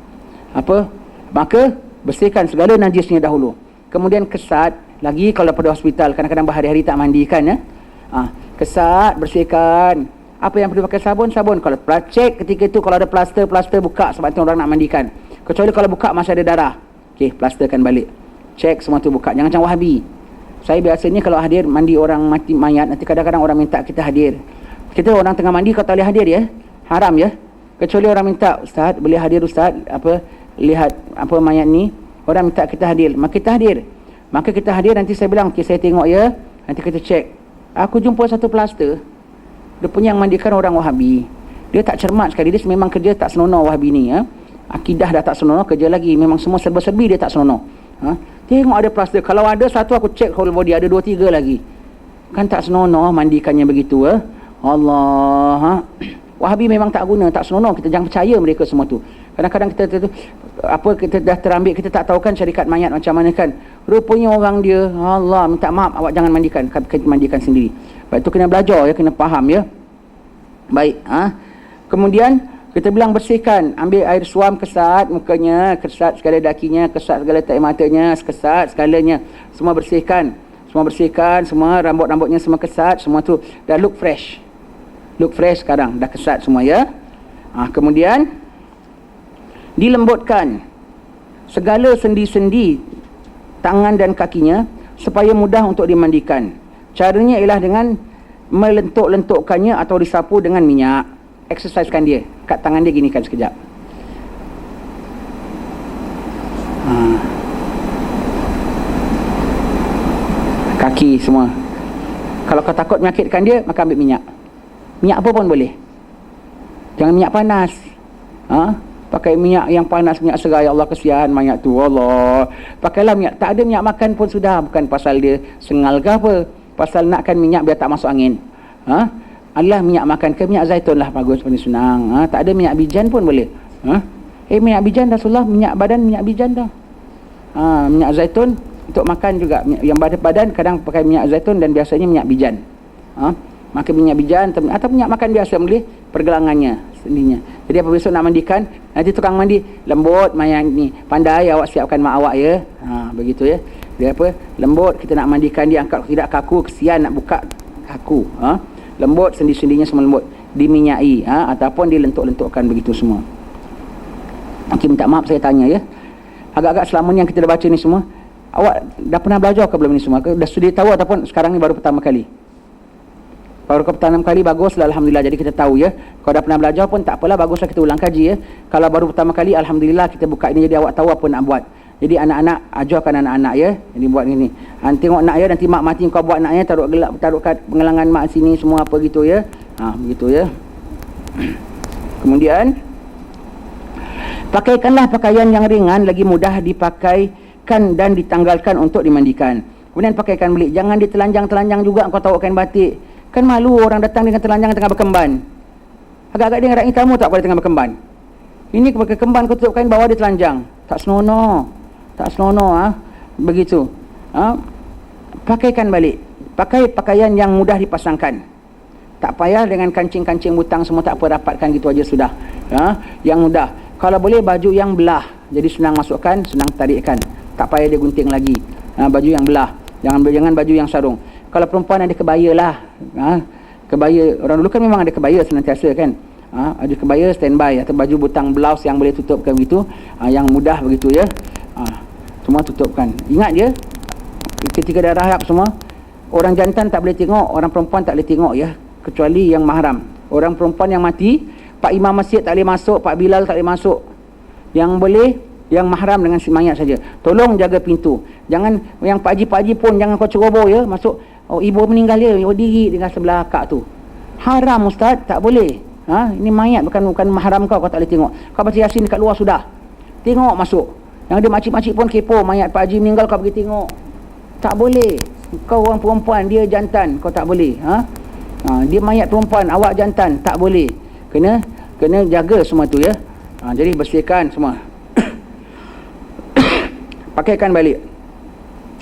Maka bersihkan segala najisnya dahulu. Kemudian kesat lagi. Kalau pada hospital kadang-kadang berhari-hari tak mandikan kesat, bersihkan. Apa yang perlu pakai sabun. Kalau cek ketika itu, kalau ada plaster buka sebab tu orang nak mandikan. Kecuali kalau buka masih ada darah, okey, plasterkan balik. Cek semua tu buka. Jangan macam Wahabi. Saya biasanya kalau hadir mandi orang mati mayat, nanti kadang-kadang orang minta kita hadir. Kita orang tengah mandi, kau tak boleh hadir ya. Haram ya. Kecuali orang minta, Ustaz boleh hadir Ustaz, lihat mayat ni, orang minta kita hadir, maka kita hadir. Nanti saya bilang, okey saya tengok ya. Nanti kita cek. Aku jumpa satu plaster, dia punya yang mandikan orang Wahabi. Dia tak cermat sekali. Dia memang kerja tak senonoh Wahabi ni Akidah dah tak senonoh, kerja lagi memang semua serba-serbi dia tak senonoh. Tengok ada plaster. Kalau ada satu aku cek whole body, ada 2-3 lagi. Kan tak senonoh mandikannya begitu Allah. Wahabi memang tak guna, tak senonoh. Kita jangan percaya mereka semua tu. Kadang-kadang kita dah terambil, kita tak tahu kan syarikat mayat macam mana kan. Rupanya orang dia, Allah minta maaf, awak jangan mandikan, kita mandikan sendiri. Baik, tu kena belajar ya, kena faham ya. Baik, kemudian kita bilang bersihkan, ambil air suam, kesat mukanya, kesat segala dakinya, kesat segala tahi matanya, kesat segalanya, semua bersihkan. Semua rambut-rambutnya semua kesat, semua tu dah look fresh sekarang, dah kesat semua ya. Kemudian dilembutkan segala sendi-sendi tangan dan kakinya supaya mudah untuk dimandikan. Caranya ialah dengan melentuk-lentukkannya atau disapu dengan minyak. Exercisekan dia, kat tangan dia gini kan sekejap. Kaki semua. Kalau kau takut menyakitkan dia, maka ambil minyak. Minyak apa pun boleh. Jangan minyak panas. Pakai minyak yang panas, minyak serai. Allah kesian minyak tu. Allah. Pakailah minyak. Tak ada minyak makan pun sudah. Bukan pasal dia sengal ke apa. Pasal nakkan minyak biar tak masuk angin. Adalah minyak makan ke minyak zaitun lah bagus, paling senang. Tak ada minyak bijan pun boleh. Minyak bijan Rasulullah, minyak badan minyak bijan dah. Minyak zaitun untuk makan juga. Yang badan kadang pakai minyak zaitun dan biasanya minyak bijan. Maka minyak bijan atau minyak makan biasa boleh, pergelangannya sendinya. Jadi apa besok nak mandikan, nanti tukang mandi lembut mayat ni, pandai awak siapkan mak awak ya. Begitu ya. Dia apa? Lembut, kita nak mandikan dia, angkat tidak kaku, kesian nak buka kaku. Lembut, sendi-sendinya semua lembut, diminyai ataupun dilentuk-lentukkan begitu semua. Okey, minta maaf saya tanya ya. Agak-agak selama ni yang kita dah baca ni semua, awak dah pernah belajar ke belum ni semua? Dah sedia tahu ataupun sekarang ni baru pertama kali? Baru pertama kali, baguslah alhamdulillah. Jadi kita tahu ya. Kalau dah pernah belajar pun tak apalah, baguslah kita ulang kaji ya. Kalau baru pertama kali, alhamdulillah kita buka ini jadi awak tahu apa nak buat. Jadi anak-anak, ajarkan anak-anak ya. Jadi buat ini. Tengok nak ya, nanti mak mati kau buat nak ya, taruh kat pengelangan mak sini semua apa gitu ya. Begitu ya. Kemudian pakaikanlah pakaian yang ringan, lagi mudah dipakaikan dan ditanggalkan untuk dimandikan. Kemudian pakaikan balik. Jangan ditelanjang-telanjang juga kau tahu kain batik. Kan malu orang datang dengan telanjang tengah berkemban. Agak-agak dia ngarak tamu tak boleh tengah berkemban. Ini pakai kemban kau tutup kain, bawah dia telanjang. Tak senonoh. Begitu. Pakaikan balik. Pakai pakaian yang mudah dipasangkan. Tak payah dengan kancing-kancing butang semua, tak apa, rapatkan gitu aja sudah. Yang mudah. Kalau boleh baju yang belah, jadi senang masukkan, senang tarikkan. Tak payah dia gunting lagi. Baju yang belah. Jangan baju yang sarung. Kalau perempuan ada kebaya lah. Kebaya, orang dulu kan memang ada kebaya senantiasa kan. Ada kebaya standby atau baju butang blouse yang boleh tutupkan begitu. Yang mudah begitu ya. Semua tutupkan. Ingat je, ketika dah rahab semua, orang jantan tak boleh tengok, orang perempuan tak boleh tengok ya. Kecuali yang mahram. Orang perempuan yang mati, Pak Imam Masjid tak boleh masuk, Pak Bilal tak boleh masuk. Yang boleh, yang mahram dengan si mayat saja. Tolong jaga pintu. Jangan, yang Pak Haji pun jangan kau ceroboh ya, masuk. Ibu meninggal dia, diri dengan sebelah akak tu. Haram ustaz, tak boleh. Ini mayat bukan mahram kau tak boleh tengok. Kau baca Yasin dekat luar sudah. Tengok masuk. Yang ada makcik-makcik pun kepo, mayat Pak Haji meninggal kau pergi tengok. Tak boleh. Kau orang perempuan, dia jantan, kau tak boleh. Dia mayat perempuan, awak jantan, tak boleh. Kena jaga semua tu ya. Jadi bersihkan semua. Pakaikan balik.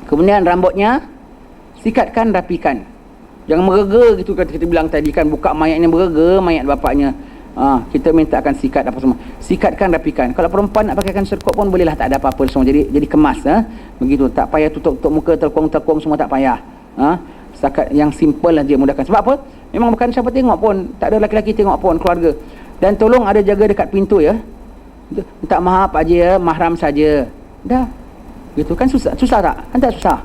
Kemudian rambutnya sikatkan, rapikan. Jangan merega gitu kata kita bilang tadi kan, buka mayatnya merega, mayat bapaknya. Kita minta akan sikat apa semua. Sikatkan, rapikan. Kalau perempuan nak pakaikan serkup pun bolehlah, tak ada apa-apa semua. Jadi kemas begitu. Tak payah tutup muka, telkung semua tak payah. Setakat yang simple aja mudahkan. Sebab apa? Memang bukan siapa tengok pun, tak ada lelaki tengok pun, keluarga. Dan tolong ada jaga dekat pintu ya. Minta maaf Pak Haji ya, mahram saja. Dah. Gitu kan susah tak? Kan tak susah.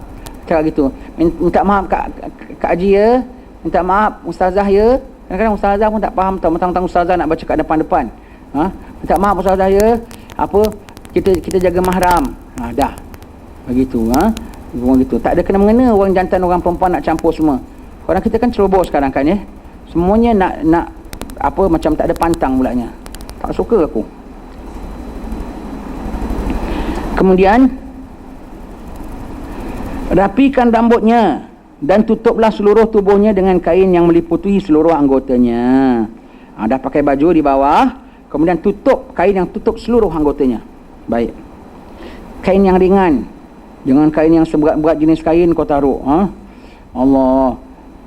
Cara gitu. Minta maaf Kak Haji ya. Minta maaf ustazah ya. Kadang-kadang ustazah pun tak faham tau, mentang-mentang ustazah nak baca kat depan-depan. Minta maaf ustazah ya. Apa? Kita jaga mahram. Dah. Begitu begitu. Tak ada kena-mengena orang jantan orang perempuan nak campur semua. Orang kita kan ceroboh sekarang kan ya. Semuanya nak apa macam tak ada pantang pulanya. Tak suka aku. Kemudian rapikan rambutnya dan tutuplah seluruh tubuhnya dengan kain yang meliputi seluruh anggotanya. Dah pakai baju di bawah, Kemudian tutup, kain yang tutup seluruh anggotanya. Baik. Kain yang ringan. Jangan kain yang seberat-berat jenis kain kau taruh. Allah.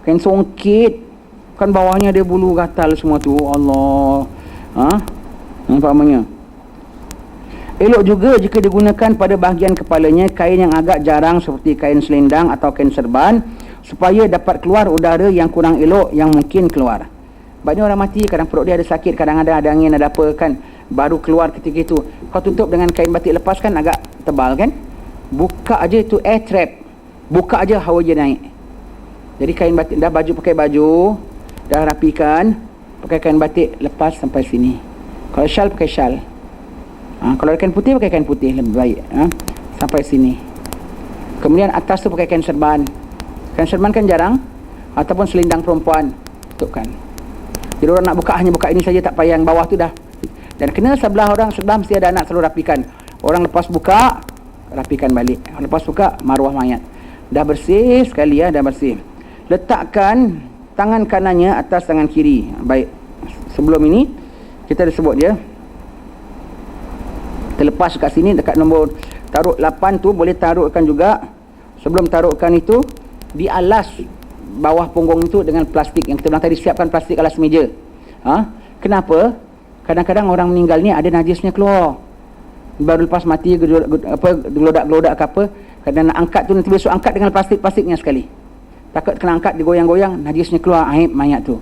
Kain songkit. Kan bawahnya dia bulu gatal semua tu. Allah. Umpamanya. Elok juga jika digunakan pada bahagian kepalanya kain yang agak jarang seperti kain selendang atau kain serban, supaya dapat keluar udara yang kurang elok yang mungkin keluar. Banyak orang mati, kadang perut dia ada sakit, kadang ada angin, ada apa kan, baru keluar ketika itu. Kau tutup dengan kain batik lepas kan agak tebal kan, buka aja itu air trap, buka aja hawa je naik. Jadi kain batik, dah pakai baju, dah rapikan, pakai kain batik lepas sampai sini. Kalau syal pakai syal. Kalau kain putih pakai kain putih lebih baik. Sampai sini. Kemudian atas tu pakai kain serban. Kain serban kan jarang, ataupun selendang perempuan, tutupkan. Jadi orang nak buka hanya buka ini saja, tak payah yang bawah tu dah. Dan kena sebelah mesti ada anak selalu rapikan. Orang lepas buka, rapikan balik. Lepas buka, maruah mayat. Dah bersih sekali dah bersih. Letakkan tangan kanannya atas tangan kiri. Baik. Sebelum ini kita dah sebut dia. Terlepas kat sini dekat nombor taruh 8 tu boleh taruhkan juga. Sebelum taruhkan itu di alas bawah punggung itu dengan plastik yang kita bilang tadi, siapkan plastik alas meja. Kenapa? Kadang-kadang orang meninggal ni ada najisnya keluar. Baru lepas mati gelodak-gelodak ke apa, kadang nak angkat tu nanti besok angkat dengan plastiknya sekali. Takut kena angkat digoyang-goyang najisnya keluar aib mayat tu.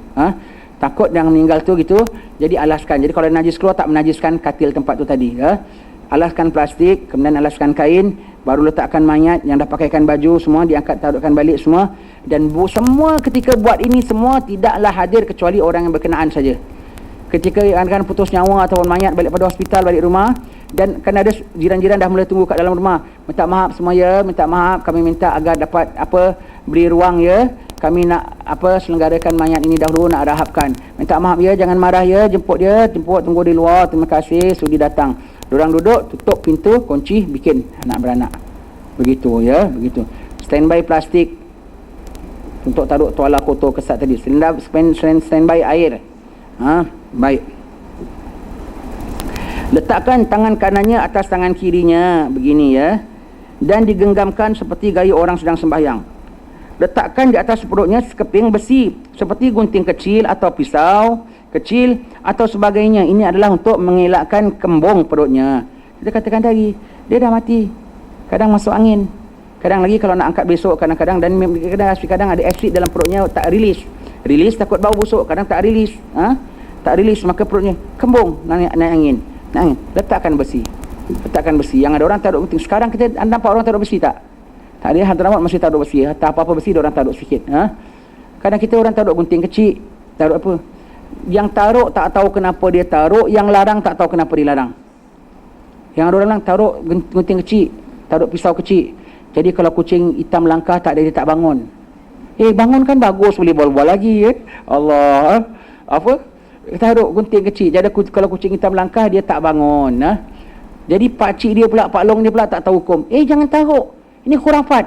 Takut yang meninggal tu gitu, jadi alaskan. Jadi kalau najis keluar tak menajiskan katil tempat tu tadi. Alaskan plastik, kemudian alaskan kain, baru letakkan mayat yang dah pakaikan baju semua, diangkat taruhkan balik semua. Dan semua ketika buat ini semua tidaklah hadir kecuali orang yang berkenaan saja. Ketika akan putus nyawa ataupun mayat balik pada hospital, balik rumah, dan kan ada jiran-jiran dah mulai tunggu kat dalam rumah, minta maaf semua ya, minta maaf, kami minta agar dapat beri ruang ya, kami nak selenggarakan mayat ini dahulu, nak rahapkan, minta maaf ya, jangan marah ya, jemput tunggu di luar, terima kasih sudi datang. Diorang duduk, tutup pintu, kunci, bikin anak beranak. Begitu ya, begitu. Standby plastik untuk taruh tuala kotor kesat tadi. Standby air. Baik. Letakkan tangan kanannya atas tangan kirinya begini ya, dan digenggamkan seperti gaya orang sedang sembahyang. Letakkan di atas perutnya sekeping besi seperti gunting kecil atau pisau kecil atau sebagainya. Ini adalah untuk mengelakkan kembung perutnya. Kita katakan tadi, dia dah mati, kadang masuk angin, kadang lagi kalau nak angkat besok, kadang-kadang, dan kadang ada asid dalam perutnya tak rilis takut bau busuk, kadang tak rilis, maka perutnya kembung, naik angin. Letakkan besi. Yang ada orang taruh gunting. Sekarang kita nampak orang taruh besi tak? Tak ada. Hadramaut masih taruh besi. Tak apa-apa besi, dia orang taruh sikit. Kadang kita orang taruh gunting kecil, taruh apa? Yang taruh tak tahu kenapa dia taruh, yang larang tak tahu kenapa dia larang. Yang ada orang taruh gunting kecil, taruh pisau kecil. Jadi kalau kucing hitam langkah tak ada, dia tak bangun. Bangun kan bagus, boleh bola-bola lagi ya. Allah. Taruh gunting kecil. Jadi kalau kucing hitam langkah, dia tak bangun. Jadi pakcik dia pula, pak long dia pula tak tahu hukum. Jangan taruh. Ini khurafat.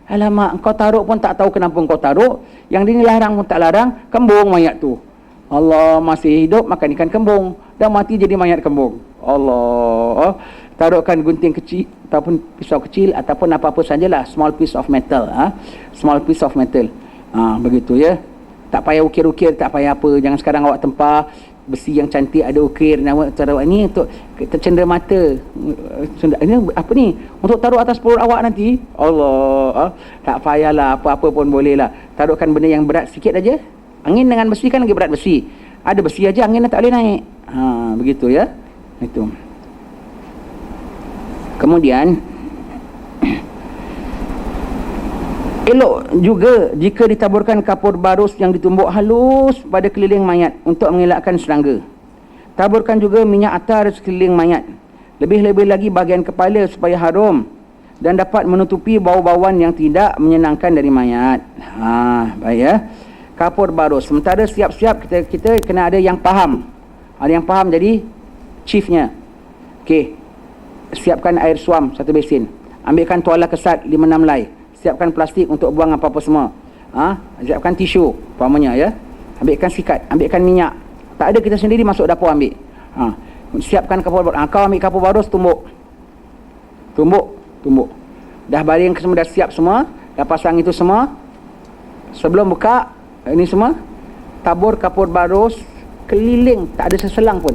Alamak, engkau taruh pun tak tahu kenapa engkau taruh. Yang dia larang pun tak larang, kembung mayat tu. Allah, masih hidup makan ikan kembung, dah mati jadi mayat kembung. Allah. Taruhkan gunting kecil ataupun pisau kecil ataupun apa-apa sajalah, small piece of metal. Small piece of metal. Begitu ya. Tak payah ukir-ukir, tak payah apa. Jangan sekarang awak tempah besi yang cantik ada ukir, nama taruh ini untuk tercendera mata. Ini apa ni? Untuk taruh atas perut awak nanti. Allah. Tak payahlah, apa-apa pun boleh lah. Taruhkan benda yang berat sikit aja. Angin dengan besi kan lagi berat besi. Ada besi aja angin tak boleh naik. Begitu ya. Itu. Kemudian elok juga jika ditaburkan kapur barus yang ditumbuk halus pada keliling mayat untuk mengelakkan serangga. Taburkan juga minyak atar sekeliling mayat. Lebih-lebih lagi bahagian kepala supaya harum dan dapat menutupi bau-bauan yang tidak menyenangkan dari mayat. Baik ya. Kapur barus. Sementara siap-siap kita kena ada yang faham. Ada yang faham jadi chiefnya. Okey. Siapkan air suam 1 besin. Ambilkan tuala kesat 5-6 helai. Siapkan plastik untuk buang apa-apa semua. Siapkan tisu umpamanya ya. Ambilkan sikat, ambilkan minyak. Tak ada, kita sendiri masuk dapur ambil. Siapkan kapur baros. Kau ambil kapur baros, tumbuk. Dah baring semua, dah siap semua, dah pasang itu semua. Sebelum buka ini semua, tabur kapur baros keliling, tak ada seselang pun.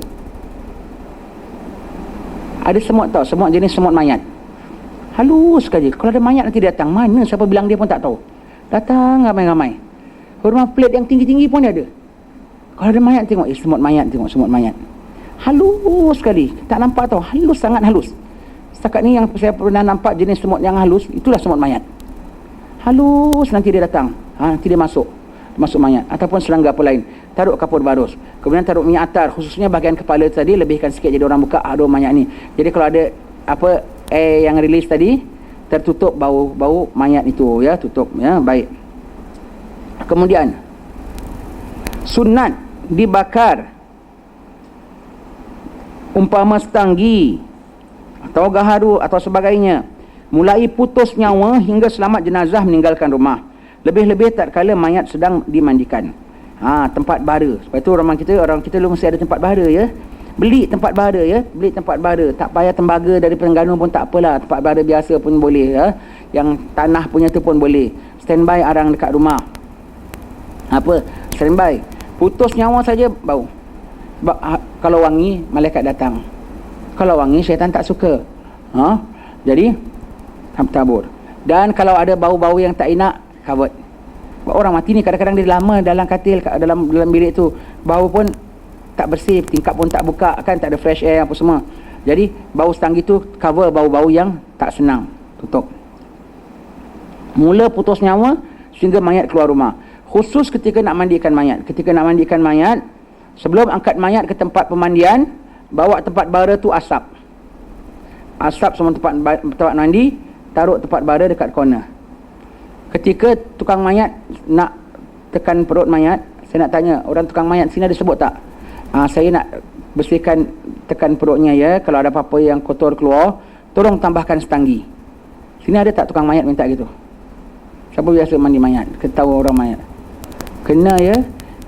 Ada semut tau, semut jenis semut mayat. Halus sekali. Kalau ada mayat nanti datang, mana siapa bilang dia pun tak tahu. Datang ramai-ramai. Rumah plate yang tinggi-tinggi pun ada. Kalau ada mayat tengok, semut mayat. Halus sekali. Tak nampak tau, halus, sangat halus. Setakat ni yang saya pernah nampak jenis semut yang halus, itulah semut mayat. Halus, nanti dia datang. Nanti dia masuk mayat. Ataupun serangga apa lain. Taruh kapur baros. Kemudian taruh minyak atar. Khususnya bahagian kepala tadi, lebihkan sikit jadi orang buka aroma mayat ni. Jadi kalau ada air yang rilis tadi, tertutup bau mayat itu, ya, tutup, ya, baik. Kemudian sunat dibakar umpama setanggi atau gaharu atau sebagainya, mulai putus nyawa hingga selamat jenazah meninggalkan rumah. Lebih-lebih tak kala mayat sedang dimandikan. Tempat bara. Sebab itu orang kita dulu mesti ada tempat bara, ya. Beli tempat bara, ya. Beli tempat bara. Tak payah tembaga dari Terengganu pun tak apalah. Tempat bara biasa pun boleh, ya. Yang tanah punya tu pun boleh. Standby arang dekat rumah. Standby. Putus nyawa saja bau. Sebab kalau wangi, malaikat datang. Kalau wangi, syaitan tak suka. Jadi tabur. Dan kalau ada bau-bau yang tak enak, covered. Orang mati ni kadang-kadang dia lama dalam katil, dalam bilik tu, bau pun tak bersih, tingkap pun tak buka, kan tak ada fresh air apa semua. Jadi bau setanggi tu cover bau-bau yang tak senang, tutup. Mula putus nyawa sehingga mayat keluar rumah. Khusus ketika nak mandikan mayat, sebelum angkat mayat ke tempat pemandian, bawa tempat bara tu asap semua tempat mandi, taruh tempat bara dekat corner. Ketika tukang mayat nak tekan perut mayat, saya nak tanya, orang tukang mayat sini ada sebut tak? Saya nak bersihkan, tekan perutnya, ya. Kalau ada apa-apa yang kotor keluar, tolong tambahkan setanggi. Sini ada tak tukang mayat minta gitu? Siapa biasa mandi mayat? Ketahu orang mayat. Kena, ya.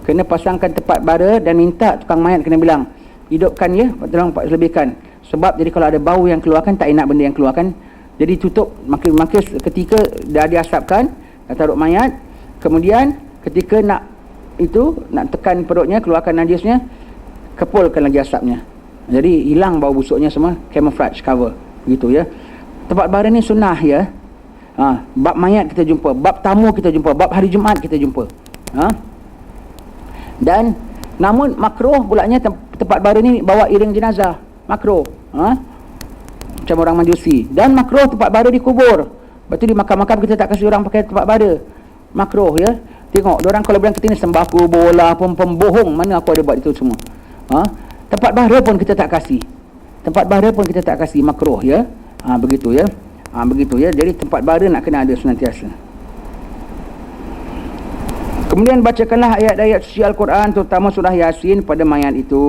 Kena pasangkan tempat bara dan minta tukang mayat kena bilang, hidupkan, ya, tolong lebihkan. Sebab jadi kalau ada bau yang keluarkan, tak enak benda yang keluarkan. Jadi tutup. Maka ketika dah diasapkan, dah taruh mayat, kemudian ketika nak tekan perutnya, keluarkan najisnya, kepulkan lagi asapnya. Jadi hilang bau busuknya semua, camouflage, cover, gitu, ya. Tempat bara ni sunnah, ya. Bab mayat kita jumpa, bab tamu kita jumpa, bab hari Jumaat kita jumpa. Dan namun makruh pulanya tempat bara ni bawa iring jenazah. Makruh. Macam orang Majusi. Dan makruh tempat bara dikubur. Lepas tu di makam-makam kita tak kasih orang pakai tempat bara. Makruh, ya. Tengok, diorang kalau bilang kita ni sembah bola pun pembohong. Mana aku ada buat itu semua. Tempat bara pun kita tak kasih. Makruh, ya. Begitu, ya. Begitu, ya. Jadi tempat bara nak kena ada senantiasa. Kemudian bacakanlah ayat-ayat suci Al-Quran, terutama surah Yasin pada mayat itu.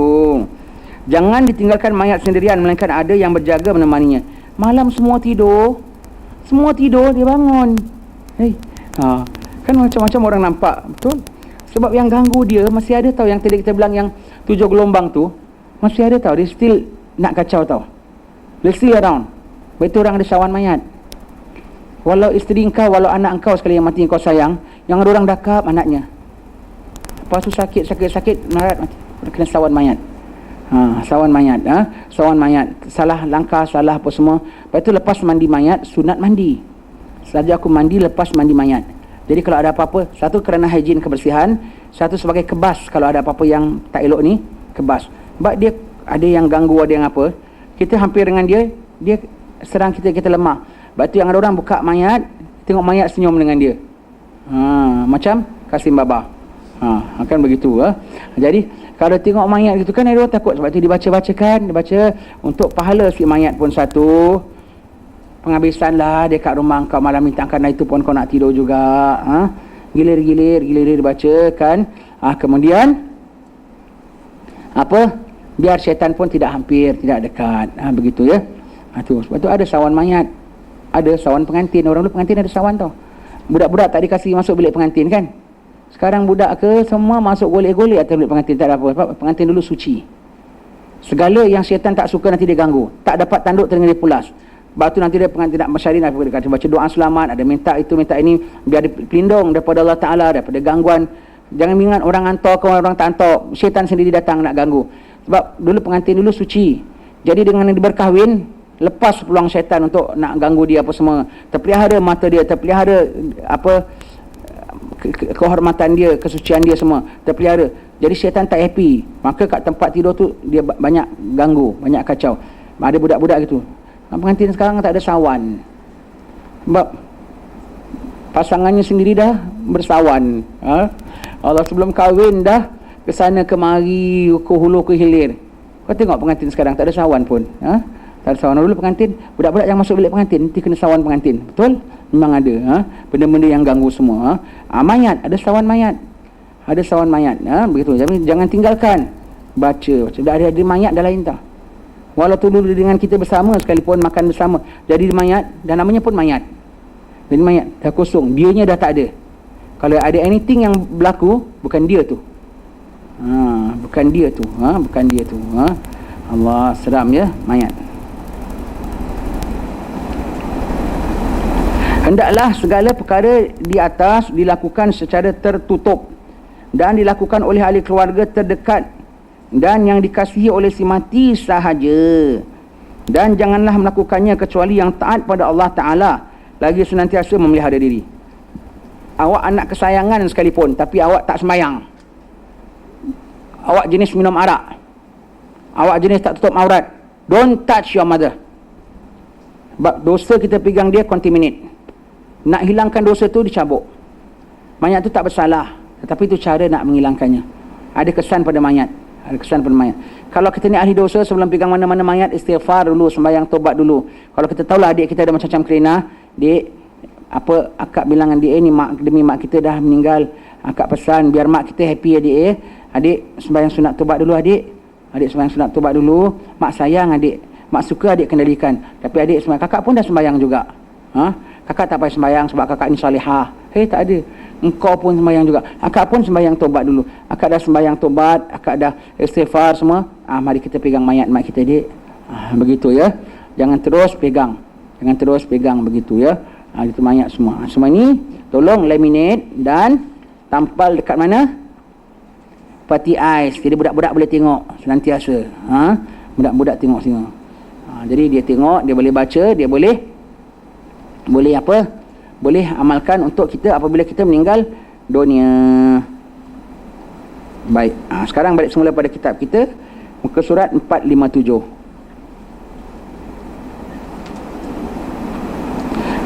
Jangan ditinggalkan mayat sendirian, melainkan ada yang berjaga menemaninya. Malam semua tidur, dia bangun. Kan macam-macam orang nampak, betul? Sebab yang ganggu dia masih ada tahu. Yang tadi kita bilang yang 7 gelombang tu, masih ada tahu. Dia still nak kacau tahu. Dia still around. Betul, orang ada sawan mayat. Walau isteri engkau, walau anak engkau sekali yang mati engkau sayang, yang ada orang dakap anaknya. Lepas tu sakit, marat mati, kena sawan mayat. Sawan mayat, salah langkah, salah apa semua. Lepas itu lepas mandi mayat, sunat mandi. Saja aku mandi lepas mandi mayat. Jadi kalau ada apa-apa, satu kerana higien kebersihan, satu sebagai kebas. Kalau ada apa-apa yang tak elok ni, kebas. Sebab dia ada yang ganggu, ada yang apa, kita hampir dengan dia serang kita lemah. Sebab tu yang ada orang buka mayat, tengok mayat senyum dengan dia. Macam Kasim Baba. Akan begitu. Jadi kalau tengok mayat gitu kan, ada orang takut. Sebab tu dibaca-bacakan, dibaca untuk pahala si mayat pun satu. Penghabisan lah dia kat rumah kau malam ni, karena itu pun kau nak tidur juga. Gilir dibacakan. Kemudian biar syaitan pun tidak hampir, tidak dekat. Begitu, ya. Sebab tu ada sawan mayat, ada sawan pengantin. Orang dulu pengantin ada sawan tau. Budak-budak tak dikasih masuk bilik pengantin kan. Sekarang budak ke semua masuk golek-golek atas bilik pengantin, tak ada apa. Sebab pengantin dulu suci. Segala yang syaitan tak suka nanti dia ganggu. Tak dapat tanduk telinga dia pulas. Sebab tu nanti dia pengantin nak bersyari, nak baca doa selamat, ada minta itu, minta ini, biar dia pelindung daripada Allah Ta'ala, daripada gangguan. Jangan ingat orang hantar ke orang tak hantar. Syaitan sendiri datang nak ganggu. Sebab dulu pengantin dulu suci. Jadi dengan dia berkahwin, lepas peluang syaitan untuk nak ganggu dia apa semua. Terpelihara mata dia, terpelihara kehormatan dia, kesucian dia semua terpelihara. Jadi syaitan tak happy. Maka kat tempat tidur tu dia banyak ganggu, banyak kacau. Ada budak-budak gitu. Pengantin sekarang tak ada sawan. Sebab pasangannya sendiri dah bersawan. Allah sebelum kahwin dah ke sana kemari, ke hulu ke hilir. Kau tengok pengantin sekarang tak ada sawan pun. Tak ada sawan. Dulu pengantin, budak-budak yang masuk bilik pengantin nanti kena sawan pengantin. Betul? Memang ada. Benda-benda yang ganggu semua. Mayat, ada sawan mayat. Ada sawan mayat. Begitu. Jadi jangan tinggalkan. Baca. Dah ada mayat dah lain tak? Walaupun dulu dengan kita bersama sekalipun makan bersama, jadi mayat dan namanya pun mayat. Jadi mayat dah kosong, dianya dah tak ada. Kalau ada anything yang berlaku, bukan dia tu. Bukan dia tu. Bukan dia tu. Allah, seram ya, mayat. Hendaklah segala perkara di atas dilakukan secara tertutup dan dilakukan oleh ahli keluarga terdekat dan yang dikasihi oleh si mati sahaja, dan janganlah melakukannya kecuali yang taat pada Allah Ta'ala lagi senantiasa memelihara diri. Awak anak kesayangan sekalipun tapi awak tak sembahyang, awak jenis minum arak, awak jenis tak tutup aurat, don't touch your mother. Sebab dosa kita pegang dia contaminate. Nak hilangkan dosa tu dicabuk. Mayat tu tak bersalah, tetapi itu cara nak menghilangkannya. Ada kesan pada mayat. Ada kesan pada mayat. Kalau kita ni ahli dosa, sebelum pegang mana-mana mayat, istighfar dulu, sembahyang tobat dulu. Kalau kita tahulah adik kita ada macam-macam kerana, dek, akak bilangan dia ni demi mak kita dah meninggal, akak pesan biar mak kita happy adik adik sembahyang sunat tobat dulu adik sembahyang sunat tobat dulu, mak sayang adik, mak suka adik kendalikan, tapi adik sembahyang. Kakak pun dah sembahyang juga. Kakak tak payah sembahyang sebab kakak ni salihah. Tak ada. Engkau pun sembahyang juga. Akak pun sembahyang tobat dulu. Akak dah sembahyang tobat, akak dah istighfar semua. Mari kita pegang mayat mak kita dik. Begitu ya. Jangan terus pegang. Jangan terus pegang begitu ya. Itu mayat semua. Semua ni tolong laminate dan tampal dekat mana? Pati ais. Jadi budak-budak boleh tengok senantiasa. Budak-budak tengok semua. Jadi dia tengok, dia boleh baca, dia boleh apa? Boleh amalkan untuk kita apabila kita meninggal dunia. Baik, sekarang balik semula pada kitab kita, muka surat 457.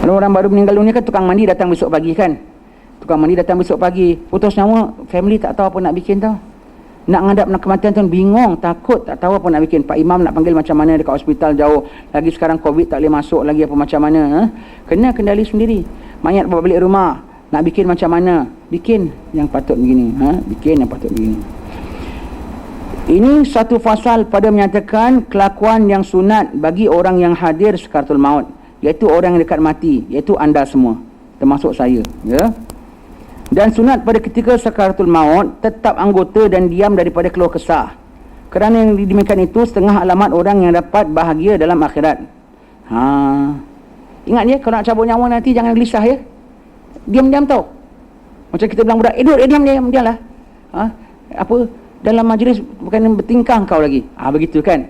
Kalau orang baru meninggal dunia kan tukang mandi datang besok pagi kan. Tukang mandi datang besok pagi, putus nyawa, family tak tahu apa nak bikin tau. Nak ngadap nak kematian tu bingung, takut, tak tahu apa nak bikin. Pak Imam nak panggil macam mana dekat hospital jauh. Lagi sekarang COVID tak boleh masuk lagi apa macam mana. Kena kendali sendiri. Mayat bawa balik rumah, nak bikin macam mana? Bikin yang patut begini. Bikin yang patut begini. Ini satu fasal pada menyatakan kelakuan yang sunat bagi orang yang hadir sakaratul maut, iaitu orang yang dekat mati, iaitu anda semua, termasuk saya ya. Dan sunat pada ketika sakaratul maut tetap anggota dan diam daripada keluh kesah. Kerana yang demikian itu setengah alamat orang yang dapat bahagia dalam akhirat. Ingat ya, kalau nak cabut nyawa nanti jangan gelisah ya. Diam-diam tau. Macam kita bilang budak, diam lah. Dalam majlis bukan bertingkah kau lagi. Begitu kan.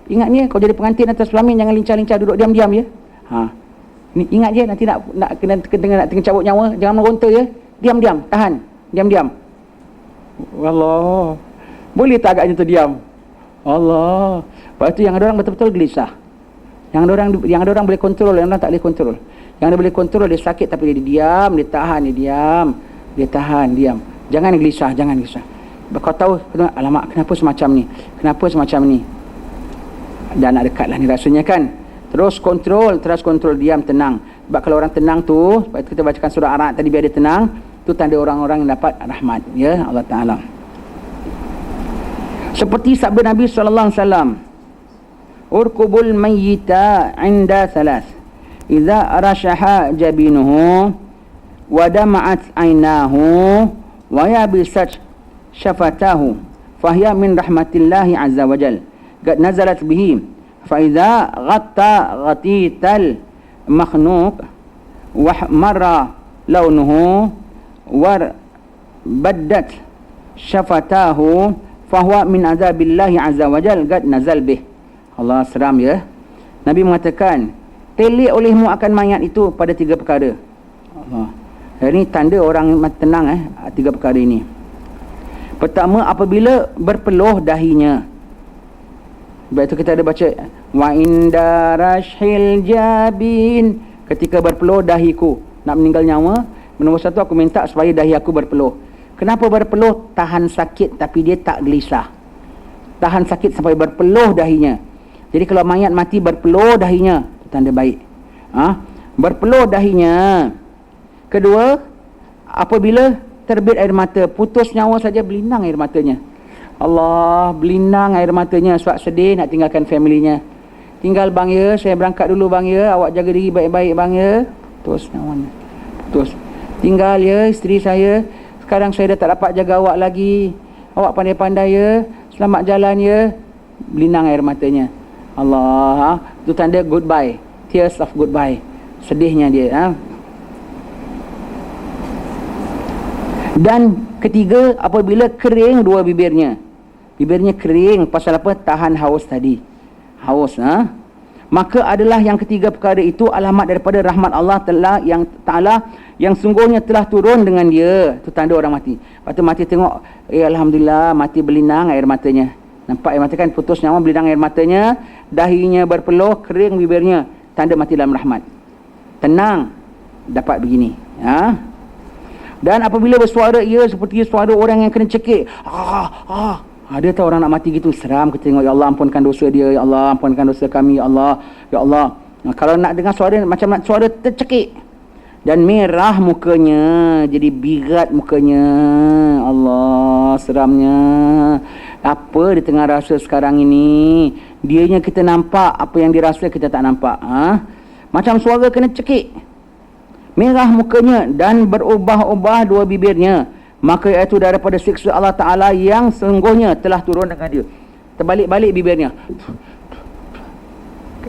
Ingat ni, kau jadi pengantin atas pelamin jangan lincah-lincah duduk diam-diam ya. Ni ingat je nanti nak kena cabut nyawa, jangan meronta ya. Diam-diam, tahan. Diam-diam. Allah. Boleh tak agaknya tu diam? Allah. Lepas tu yang ada orang betul-betul gelisah. Yang ada orang boleh kontrol, yang orang tak boleh kontrol. Yang dia boleh kontrol dia sakit tapi dia diam, dia tahan, dia diam. Dia tahan, diam. Jangan gelisah, jangan gelisah. Kau tahu, alamak kenapa semacam ni? Kenapa semacam ni? Dah nak dekat lah ni rasanya kan. Terus kontrol, diam, tenang. Sebab kalau orang tenang tu, sebab kita bacakan surah Ar-Ra'd tadi biar dia tenang, tu tanda orang-orang yang dapat rahmat ya Allah Ta'ala. Seperti sabda Nabi SAW, urkubul mayyita inda thalath, idza arashaha jabinuhu wa dama'at aynahu wa yabisat syafatahu fahiya min rahmatillahi azza wajal qad nazalat bihi fa idza ghatta ghatital makhnuq wa marra launuhu war baddat syafatahu fahuwa min azabillahi azza wajal qad nazal bih. Allah, seram ya. Nabi mengatakan, telik olehmu akan mayat itu pada 3 perkara. Allah. Ini tanda orang tenang 3 perkara ini. Pertama, apabila berpeluh dahinya. Sebab itu kita ada baca wa inda rashil jabin, ketika berpeluh dahiku, nak meninggal nyawa. Nombor 1, aku minta supaya dahi aku berpeluh. Kenapa berpeluh? Tahan sakit tapi dia tak gelisah. Tahan sakit sampai berpeluh dahinya. Jadi kalau mayat mati berpeluh dahinya, tanda baik. Berpeluh dahinya. Kedua, apabila terbit air mata, putus nyawa saja berlinang air matanya. Allah, berlinang air matanya sebab sedih nak tinggalkan familinya. Tinggal bang ya, saya berangkat dulu bang ya, awak jaga diri baik-baik bang ya. Putus nyawanya. Putus. Tinggal ya isteri saya, sekarang saya dah tak dapat jaga awak lagi. Awak pandai-pandai ya, selamat jalan ya. Berlinang air matanya. Allah, itu tanda goodbye. Tears of goodbye. Sedihnya dia. Dan ketiga, apabila kering 2 bibirnya. Bibirnya kering, pasal apa? Tahan haus tadi. Haus. Maka adalah yang ketiga perkara itu alamat daripada rahmat Allah Ta'ala yang sungguhnya telah turun dengan dia. Itu tanda orang mati. Lepas tu mati tengok, Alhamdulillah, mati berlinang air matanya. Nampak air mata kan, putus nyawa, berlinang air matanya, dahinya berpeluh, kering bibirnya. Tanda mati dalam rahmat. Tenang, dapat begini. Dan apabila bersuara ia seperti suara orang yang kena cekik. Ada tahu orang nak mati gitu, seram kita tengok. Ya Allah, ampunkan dosa dia. Ya Allah, ampunkan dosa kami. Ya Allah, ya Allah. Kalau nak dengar suara macam suara tercekik dan merah mukanya, jadi birat mukanya. Allah, seramnya. Apa di tengah rasa sekarang ini? Dianya kita nampak, apa yang dirasa kita tak nampak. Macam suara kena cekik. Merah mukanya dan berubah-ubah 2 bibirnya. Maka itu daripada siksa Allah Ta'ala yang sesungguhnya telah turun dengan dia. Terbalik-balik bibirnya.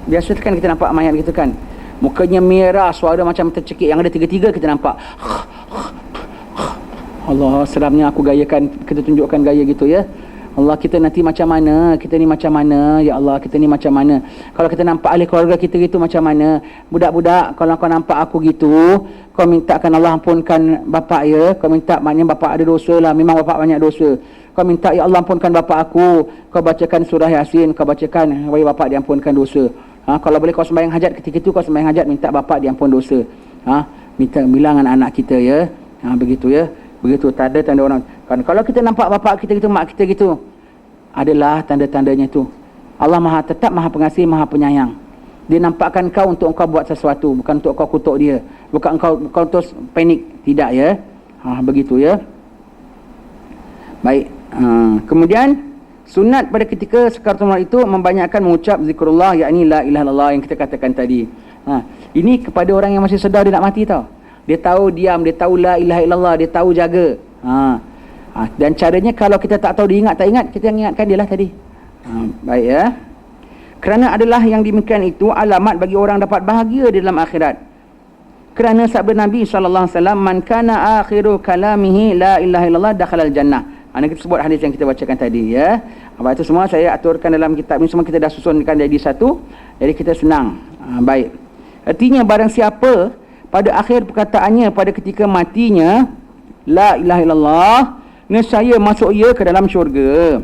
Biasa kan kita nampak mayat gitu kan, mukanya merah, suara macam tercekik. Yang ada 3-3 kita nampak. Allah, seramnya aku gayakan, kita tunjukkan gaya gitu ya. Allah, kita nanti macam mana? Kita ni macam mana? Ya Allah, kita ni macam mana? Kalau kita nampak ahli keluarga kita gitu macam mana? Budak-budak, kalau kau nampak aku gitu, kau mintakan Allah ampunkan bapak ya. Kau minta, maknanya bapak ada dosa lah. Memang bapak banyak dosa. Kau minta, ya Allah ampunkan bapak aku. Kau bacakan surah Yasin. Kau bacakan, supaya bapak diampunkan dosa. Kalau boleh kau sembahyang hajat ketika itu, kau sembahyang hajat, minta bapak diampun dosa. Minta bilangan anak kita ya. Begitu ya. Begitu tanda-tanda orang. Kalau kita nampak bapak kita gitu, mak kita gitu, adalah tanda-tandanya tu. Allah tetap maha pengasih, maha penyayang. Dia nampakkan kau untuk kau buat sesuatu, bukan untuk kau kutuk dia, bukan kau terus panik, tidak ya. Begitu ya. Baik. Kemudian sunat pada ketika sekaratul maut itu membanyakkan mengucap zikrullah, yakni la ilaha illallah yang kita katakan tadi. Ini kepada orang yang masih sedar dia nak mati tau. Dia tahu diam, dia tahu la ilaha illallah, dia tahu jaga. Dan caranya kalau kita tak tahu dia ingat tak ingat, kita ingatkan dia lah tadi. Baik ya. Kerana adalah yang demikian itu alamat bagi orang dapat bahagia di dalam akhirat. Kerana sabda Nabi SAW, man kana akhiru kalamihi la ilaha illallah dakhalal jannah. Ini kita sebut hadis yang kita bacakan tadi ya. Apa itu semua saya aturkan dalam kitab ini, semua kita dah susunkan jadi satu. Jadi kita senang. Baik. Artinya barang siapa pada akhir perkataannya pada ketika matinya la ilaha illallah, nescaya masuk ia ke dalam syurga.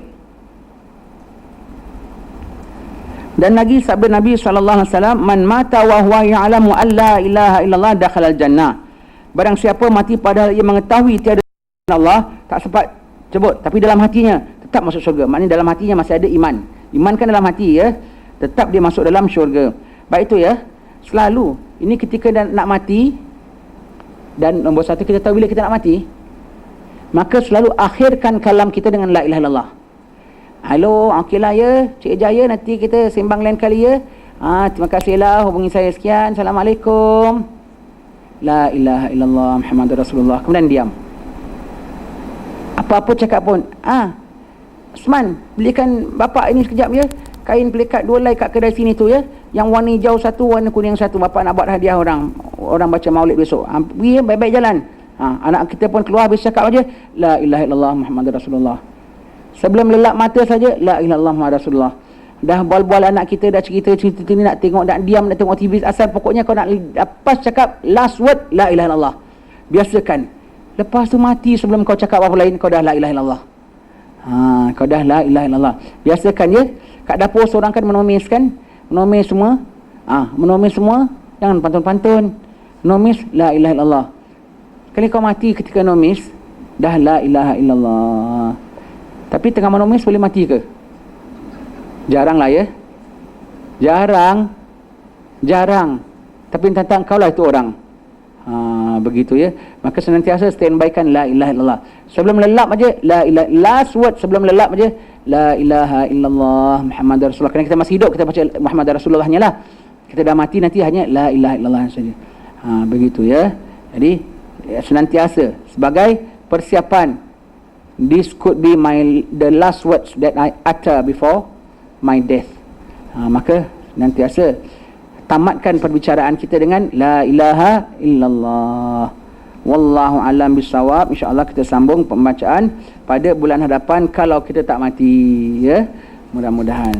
Dan lagi sabda Nabi SAW, man mata wa huwa ya'lamu an la ilaha illallah dakhalal jannah. Barang siapa mati padahal ia mengetahui tiada Allah, tak sempat sebut, tapi dalam hatinya tetap masuk syurga. Maknanya dalam hatinya masih ada iman. Iman kan dalam hati ya, tetap dia masuk dalam syurga. Baik itu ya. Selalu ini ketika nak mati, dan nombor 1 kita tahu bila kita nak mati, maka selalu akhirkan kalam kita dengan la ilaha illallah. Halo, okeylah ya, Cik Jaya, nanti kita sembang lain kali ya. Terima kasihlah, hubungi saya sekian. Assalamualaikum. La ilaha illallah Muhammadur Rasulullah. Kemudian diam. Apa-apa cakap pun, Osman, belikan bapak ini sekejap ya. kain pelikat 2 helai kat kedai sini tu ya. Yang warna hijau satu, warna kuning satu. Bapak nak buat hadiah orang baca maulid besok. Pergi ya, baik-baik jalan. Anak kita pun keluar habis cakap aja la ilaha illallah Muhammadur Rasulullah. Sebelum lelap mata saja la ilaha illallah Muhammadur Rasulullah. Dah bual-bual anak kita dah cerita ni nak tengok, nak diam, nak tengok TV, asal pokoknya kau nak lepas cakap last word la ilaha illallah. Biasakan. Lepas tu mati sebelum kau cakap apa lain, kau dah la ilaha illallah. Kau dah la ilaha illallah. Biasakan ya. Kat dapur seorang kan menomis kan, menomis semua. Menomis semua, jangan pantun-pantun. Nomis la ilaha illallah. Kali kau mati ketika nomis dah la ilaha illallah. Tapi tengah menomis boleh mati ke? Jarang lah ya. Jarang. Tapi tentang kau lah itu orang. Begitu ya. Maka senantiasa standby-kan la ilaha illallah. Sebelum lelap aja la ilaha, last word sebelum lelap aja la ilaha illallah Muhammadur Rasulullah. Kerana kita masih hidup kita baca Muhammadur Rasulullah nya lah. Kita dah mati nanti hanya la ilaha illallah saja. Begitu ya. Jadi senantiasa sebagai persiapan, this could be the last words that I utter before my death. Maka senantiasa tamatkan perbicaraan kita dengan la ilaha illallah. Wallahu alam bisawab. InsyaAllah kita sambung pembacaan pada bulan hadapan kalau kita tak mati ya. Mudah-mudahan.